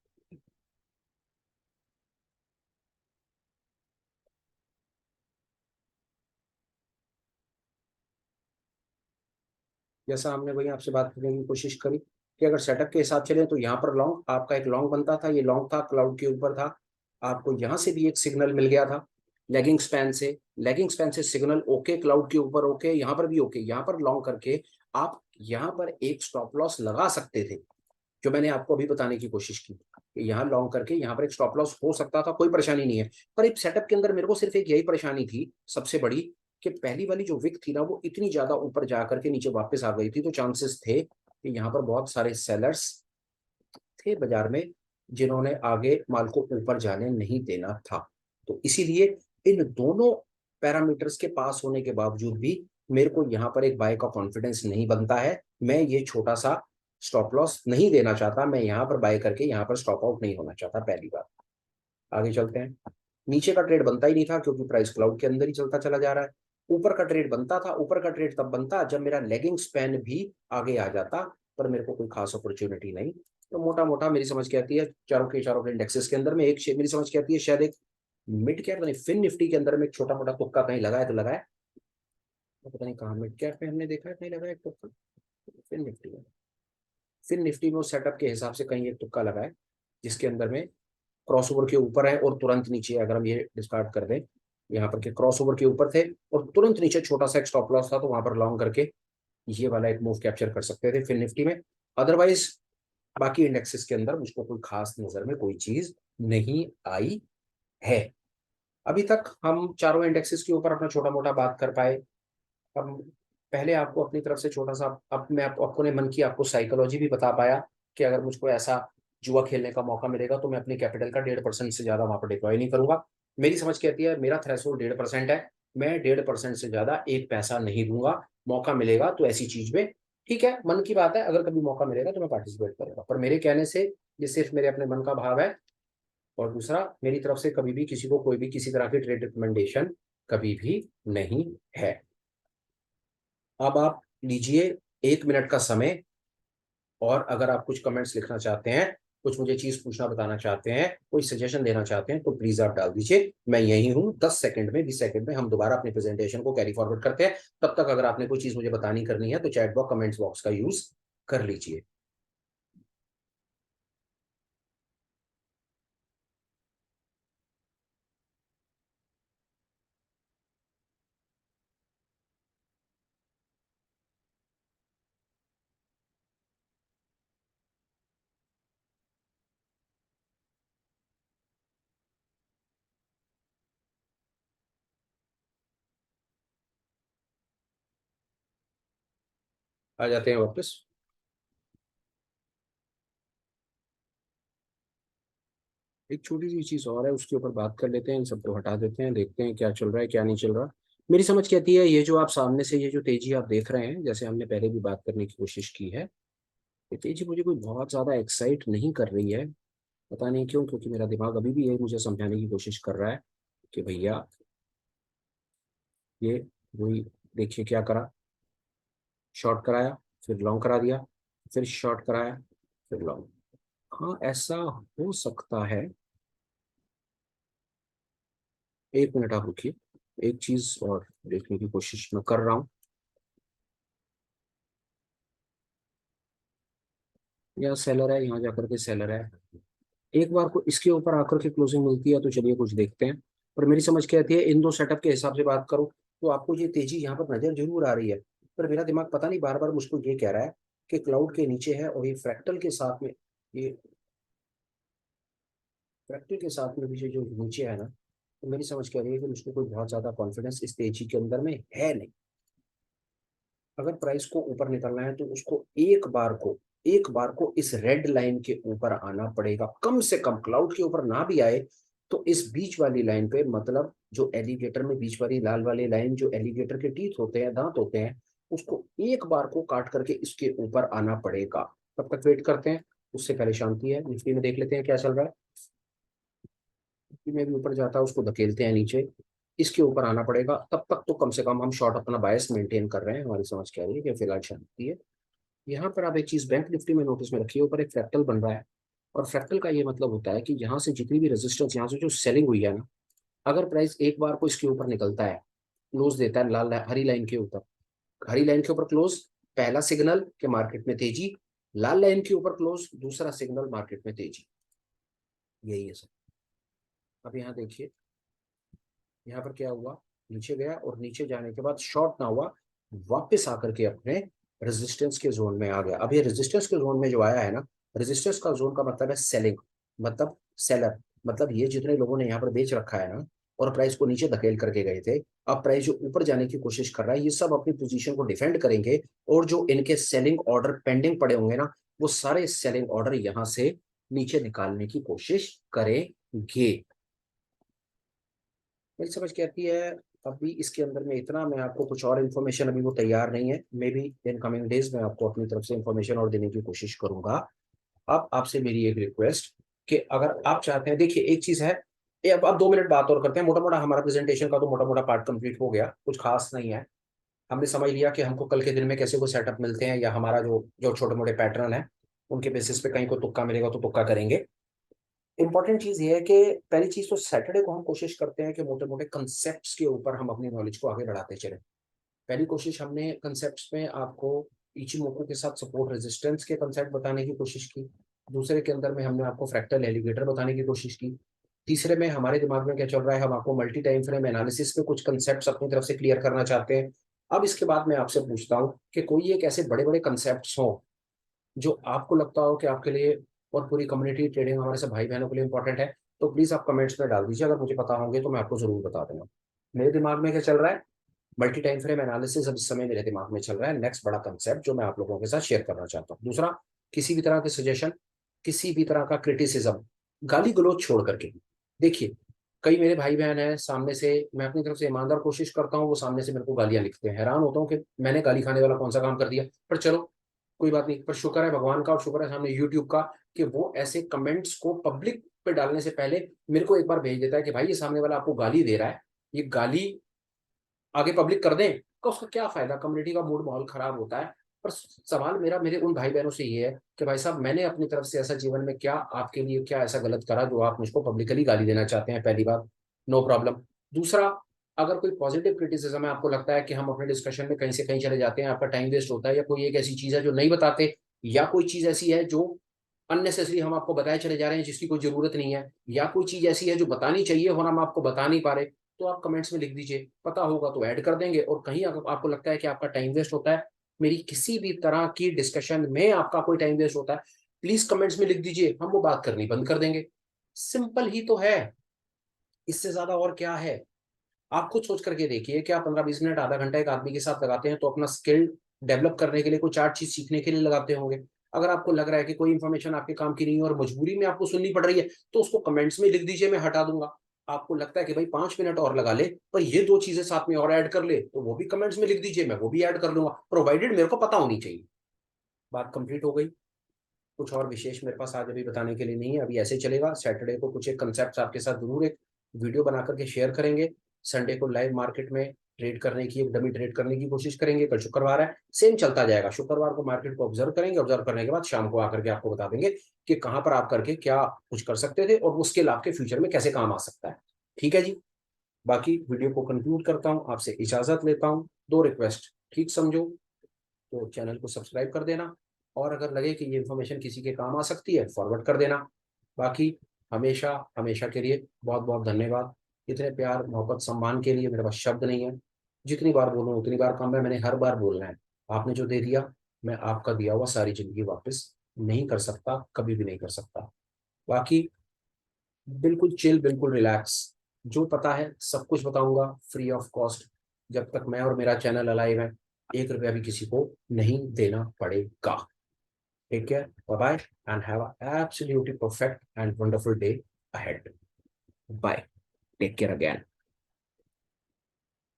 जैसा हमने वही आपसे बात करने की कोशिश करी कि अगर सेटअप के हिसाब चले तो यहाँ पर लॉन्ग आपका एक लॉन्ग बनता था, ये लॉन्ग था, क्लाउड के ऊपर था, आपको यहाँ से भी एक सिग्नल मिल गया था लेगिंग स्पैन से, लेगिंग स्पैन से सिग्नल ओके, क्लाउड के ऊपर ओके, यहाँ पर भी ओके, यहाँ पर लॉन्ग करके आप यहाँ पर एक स्टॉप लॉस लगा सकते थे, जो मैंने आपको अभी बताने की कोशिश की कि यहाँ लॉन्ग करके यहाँ पर एक स्टॉप लॉस हो सकता था, कोई परेशानी नहीं है। पर एक सेटअप के अंदर मेरे को सिर्फ एक यही परेशानी थी सबसे बड़ी, कि पहली वाली जो विक थी ना वो इतनी ज्यादा ऊपर जाकर के नीचे वापस आ गई थी, तो चांसेस थे कि यहाँ पर बहुत सारे सेलर्स थे बाजार में जिन्होंने आगे माल को ऊपर जाने नहीं देना था। तो इसीलिए इन दोनों पैरामीटर्स के पास होने के बावजूद भी मेरे को यहाँ पर एक बाय का कॉन्फिडेंस नहीं बनता है। मैं ये छोटा सा स्टॉप लॉस नहीं देना चाहता, मैं यहाँ पर बाय करके यहाँ पर स्टॉप आउट नहीं होना चाहता। पहली बात, आगे चलते हैं। नीचे का ट्रेड बनता ही नहीं था क्योंकि प्राइस क्लाउड के अंदर ही चलता चला जा रहा है। ऊपर का ट्रेड बनता था, ऊपर का ट्रेड तब बनता जब मेरा लेगिंग स्पैन भी आगे आ जाता, पर मेरे को कोई खास अपॉर्चुनिटी नहीं। तो मोटा मोटा मेरी समझ क्या आती है, चारों के इंडेक्सेस के अंदर में एक मेरी समझ क्या आती है, शायद एक मिड कैप नहीं, फिन निफ्टी के अंदर में एक छोटा मोटा तुक्का कहीं लगाया तो लगाया, तो पता नहीं कहाँ मिड कैप में हमने देखा है कहीं लगाया तुक्का। फिन निफ्टी में, फिन निफ्टी में उस सेटअप के हिसाब से कहीं एक तुक्का लगाए जिसके अंदर में क्रॉसओवर के ऊपर है और तुरंत नीचे, अगर हम ये डिस्कार्ड कर दें यहाँ पर के क्रॉसओवर के ऊपर थे और तुरंत नीचे छोटा सा एक स्टॉप लॉस था, तो वहां पर लॉन्ग करके ये वाला एक मूव कैप्चर कर सकते थे फिन निफ्टी में। अदरवाइज बाकी इंडेक्सेस के अंदर मुझको कोई खास नजर में कोई चीज नहीं आई है। अभी तक हम चारों इंडेक्सेस के ऊपर अपना छोटा मोटा बात कर पाए। हम पहले आपको अपनी तरफ से छोटा सा, अब मैं अपने मन की आपको साइकोलॉजी भी बता पाया कि अगर मुझको ऐसा जुआ खेलने का मौका मिलेगा तो मैं अपनी कैपिटल का 1.5% से ज्यादा वहां पर डिप्लॉय नहीं करूंगा। मेरी समझ कहती है मेरा थ्रेशोल्ड 1.5% है, मैं 1.5% से ज्यादा एक पैसा नहीं दूंगा। मौका मिलेगा तो ऐसी चीज में, ठीक है, मन की बात है, अगर कभी मौका मिलेगा तो मैं पार्टिसिपेट करूंगा, पर मेरे कहने से ये सिर्फ मेरे अपने मन का भाव है। और दूसरा, मेरी तरफ से कभी भी किसी को कोई भी किसी तरह की ट्रेड रिकमेंडेशन कभी भी नहीं है। अब आप लीजिए 1 मिनट का समय, और अगर आप कुछ कमेंट्स लिखना चाहते हैं, कुछ मुझे चीज पूछना बताना चाहते हैं, कोई सजेशन देना चाहते हैं, तो प्लीज आप डाल दीजिए। मैं यही हूँ, 10 सेकंड में 20 सेकंड में हम दोबारा अपनी प्रेजेंटेशन को कैरी फॉरवर्ड करते हैं। तब तक अगर आपने कोई चीज मुझे बतानी करनी है तो चैट बॉक्स कमेंट्स बॉक्स का यूज कर लीजिए। आ जाते हैं वापस। एक छोटी सी चीज और है, उसके ऊपर बात कर लेते हैं, इन सबको हटा देते हैं, देखते हैं क्या चल रहा है क्या नहीं चल रहा। मेरी समझ कहती है ये जो आप सामने से ये जो तेजी आप देख रहे हैं, जैसे हमने पहले भी बात करने की कोशिश की है, ये तेजी मुझे कोई बहुत ज्यादा एक्साइट नहीं कर रही है। पता नहीं क्यों, क्योंकि मेरा दिमाग अभी भी यही मुझे समझाने की कोशिश कर रहा है कि भैया ये वही, देखिए क्या करा, शॉर्ट कराया, फिर लॉन्ग करा दिया, फिर शॉर्ट कराया, फिर लॉन्ग। हाँ, ऐसा हो सकता है। 1 मिनट आप रुकिए, एक चीज और देखने की कोशिश मैं कर रहा हूँ। यहाँ सेलर है, यहाँ जाकर के सेलर है। एक बार को इसके ऊपर आकर के क्लोजिंग मिलती है तो चलिए कुछ देखते हैं। पर मेरी समझ क्या आती है, इन दो सेटअप के हिसाब से बात करूं तो आपको ये तेजी यहाँ पर नजर जरूर आ रही है। पर मेरा दिमाग पता नहीं बार बार मुझको ये कह रहा है कि क्लाउड के नीचे है, और ये फ्रैक्टल के साथ में, ये फ्रैक्टल के साथ में भी जो नीचे है ना, तो मेरी समझ क्या रही है कि मुझको कोई बहुत ज्यादा कॉन्फिडेंस इस तेजी के अंदर में है नहीं। अगर प्राइस को ऊपर निकलना है तो उसको एक बार को इस रेड लाइन के ऊपर आना पड़ेगा, कम से कम क्लाउड के ऊपर ना भी आए तो इस बीच वाली लाइन पे, मतलब जो एलिगेटर में बीच वाली लाल वाली लाइन, जो एलिगेटर के टीथ होते हैं, दांत होते हैं, उसको एक बार को काट करके इसके ऊपर आना पड़ेगा। तब तक वेट करते हैं। उससे पहले शांति है, निफ्टी में देख लेते हैं क्या चल रहा है। निफ्टी में भी ऊपर जाता है, उसको धकेलते हैं नीचे, इसके ऊपर आना पड़ेगा। तब तक तो कम से कम हम शॉर्ट अपना बायस मेंटेन कर रहे हैं। हमारी समझ क्या रही है कि फिलहाल शांति है। यहाँ पर आप एक चीज बैंक निफ्टी में नोटिस में रखिए, ऊपर एक फ्रैक्टल बन रहा है। और फ्रैक्टल का ये मतलब होता है कि यहाँ से जितनी भी रेजिस्टेंस, यहाँ से जो सेलिंग हुई है ना, अगर प्राइस एक बार को इसके ऊपर निकलता है, क्लोज देता है हरी लाइन के ऊपर, हरी लाइन के ऊपर क्लोज, पहला सिग्नल के मार्केट में तेजी, लाल लाइन के ऊपर क्लोज, दूसरा सिग्नल मार्केट में तेजी। यही है सर। अब यहाँ देखिए, यहाँ पर क्या हुआ, नीचे गया और नीचे जाने के बाद शॉर्ट ना हुआ, वापस आकर के अपने रेजिस्टेंस के जोन में आ गया। अब ये रेजिस्टेंस के जोन में जो आया है ना, रेजिस्टेंस का जोन का मतलब है सेलिंग, मतलब सेलर, मतलब ये जितने लोगों ने यहाँ पर बेच रखा है ना और प्राइस को नीचे धकेल करके गए थे, अब प्राइस जो ऊपर जाने की कोशिश कर रहा है, ये सब अपनी पोजीशन को डिफेंड करेंगे और जो इनके सेलिंग ऑर्डर पेंडिंग पड़े होंगे ना, वो सारे सेलिंग ऑर्डर यहाँ से नीचे निकालने की कोशिश करेंगे। मेरी समझ के आती है। अभी इसके अंदर में इतना, मैं आपको कुछ और इन्फॉर्मेशन अभी वो तैयार नहीं है, may be in coming days में आपको अपनी तरफ से इन्फॉर्मेशन और देने की कोशिश करूंगा। अब आपसे मेरी एक रिक्वेस्ट कि अगर आप चाहते हैं, देखिए एक चीज है, ये अब 2 मिनट बात और करते हैं। मोटा मोटा हमारा प्रेजेंटेशन का तो मोटा मोटा पार्ट कंप्लीट हो गया, कुछ खास नहीं है। हमने समझ लिया कि हमको कल के दिन में कैसे वो सेटअप मिलते हैं, या हमारा जो जो छोटे मोटे पैटर्न है उनके बेसिस पे कहीं को तुक्का मिलेगा तो तुक्का करेंगे। इंपॉर्टेंट चीज ये है कि पहली चीज तो सैटरडे को हम कोशिश करते हैं कि मोटे मोटे कंसेप्ट के ऊपर हम अपनी नॉलेज को आगे बढ़ाते चले। पहली कोशिश हमने कंसेप्ट में आपको इचिमोको के साथ सपोर्ट रेजिस्टेंस के कंसेप्ट बताने की कोशिश की। दूसरे के अंदर में हमने आपको फ्रैक्टल एलिगेटर बताने की कोशिश की। तीसरे में हमारे दिमाग में क्या चल रहा है, हम आपको मल्टी टाइम फ्रेम एनालिसिस पे कुछ कंसेप्ट अपनी तरफ से क्लियर करना चाहते हैं। अब इसके बाद मैं आपसे पूछता हूँ कि कोई एक ऐसे बड़े बड़े कंसेप्ट हो जो आपको लगता हो कि आपके लिए और पूरी कम्युनिटी ट्रेडिंग हमारे सब भाई बहनों के लिए इंपॉर्टेंट है, तो प्लीज आप कमेंट्स में डाल दीजिए। अगर मुझे पता होंगे तो मैं आपको जरूर बता दूंगा। मेरे दिमाग में क्या चल रहा है, मल्टी टाइम फ्रेम एनालिसिस अब इस समय मेरे दिमाग में चल रहा है, नेक्स्ट बड़ा कंसेप्ट जो मैं आप लोगों के साथ शेयर करना चाहता हूँ। दूसरा, किसी भी तरह के सजेशन, किसी भी तरह का क्रिटिसिज्म, गाली गलौज छोड़ करके, देखिए कई मेरे भाई बहन हैं सामने से, मैं अपनी तरफ से ईमानदार कोशिश करता हूँ, वो सामने से मेरे को गालियां लिखते हैं, हैरान होता हूँ कि मैंने गाली खाने वाला कौन सा काम कर दिया। पर चलो कोई बात नहीं, पर शुक्र है भगवान का और शुक्र है सामने यूट्यूब का कि वो ऐसे कमेंट्स को पब्लिक पे डालने से पहले मेरे को एक बार भेज देता है कि भाई ये सामने वाला आपको गाली दे रहा है, ये गाली आगे पब्लिक कर दें तो उसका क्या फायदा, कम्युनिटी का मूड माहौल खराब होता है। पर सवाल मेरा मेरे उन भाई बहनों से ये है कि भाई साहब मैंने अपनी तरफ से ऐसा जीवन में क्या आपके लिए क्या ऐसा गलत करा जो आप मुझको पब्लिकली गाली देना चाहते हैं, पहली बात, नो प्रॉब्लम। दूसरा, अगर कोई पॉजिटिव क्रिटिसिज्म है, आपको लगता है कि हम अपने डिस्कशन में कहीं से कहीं चले जाते हैं, आपका टाइम वेस्ट होता है, या कोई एक ऐसी चीज है जो नहीं बताते, या कोई चीज ऐसी है जो अननेसेसरी हम आपको बताए चले जा रहे हैं जिसकी कोई जरूरत नहीं है, या कोई चीज ऐसी है जो बतानी चाहिए और हम आपको बता नहीं पा रहे, तो आप कमेंट्स में लिख दीजिए, पता होगा तो ऐड कर देंगे। और कहीं अगर आपको लगता है कि आपका टाइम वेस्ट होता है, मेरी किसी भी तरह की डिस्कशन में आपका कोई टाइम वेस्ट होता है, प्लीज कमेंट्स में लिख दीजिए, हम वो बात करनी बंद कर देंगे। सिंपल ही तो है, इससे ज्यादा और क्या है। आप खुद सोच करके देखिए कि आप 15-20 मिनट आधा घंटा एक आदमी के साथ लगाते हैं तो अपना स्किल डेवलप करने के लिए, कोई 4 चीज सीखने के लिए लगाते होंगे। अगर आपको लग रहा है कि कोई इन्फॉर्मेशन आपके काम की नहीं है और मजबूरी में आपको सुननी पड़ रही है, तो उसको कमेंट्स में लिख दीजिए, मैं हटा दूंगा। आपको लगता है कि भाई 5 मिनट और लगा ले पर ये 2 चीजें साथ में और ऐड कर ले, तो वो भी कमेंट्स में लिख दीजिए, मैं वो भी ऐड कर लूंगा, प्रोवाइडेड मेरे को पता होनी चाहिए। बात कंप्लीट हो गई। कुछ और विशेष मेरे पास आज अभी बताने के लिए नहीं है, अभी ऐसे चलेगा। सैटरडे को कुछ एक कंसेप्ट आपके साथ जरूर एक वीडियो बना करके शेयर करेंगे। संडे को लाइव मार्केट में ट्रेड करने की, एक डमी ट्रेड करने की कोशिश करेंगे। कल शुक्रवार है, सेम चलता जाएगा। शुक्रवार को मार्केट को ऑब्जर्व करेंगे, ऑब्जर्व करने के बाद शाम को आकर के आपको बता देंगे कि कहाँ पर आप करके क्या कुछ कर सकते थे और वो स्किल आपके फ्यूचर में कैसे काम आ सकता है। ठीक है जी। बाकी वीडियो को कंक्लूड करता हूँ, आपसे इजाजत लेता हूँ। 2 रिक्वेस्ट, ठीक समझो तो चैनल को सब्सक्राइब कर देना, और अगर लगे कि ये इन्फॉर्मेशन किसी के काम आ सकती है फॉरवर्ड कर देना। बाकी हमेशा हमेशा के लिए बहुत बहुत धन्यवाद। इतने प्यार मोहब्बत सम्मान के लिए मेरे पास शब्द नहीं है। जितनी बार बोलूँ उतनी बार कम है, मैंने हर बार बोलना है। आपने जो दे दिया, मैं आपका दिया हुआ सारी जिंदगी वापस नहीं कर सकता, कभी भी नहीं कर सकता। बाकी बिल्कुल चिल, बिल्कुल रिलैक्स, जो पता है सब कुछ बताऊंगा फ्री ऑफ कॉस्ट। जब तक मैं और मेरा चैनल अलाइव है, 1 रुपया भी किसी को नहीं देना पड़ेगा। Take care, bye bye, and have a absolutely perfect and wonderful day ahead. Bye, take care again.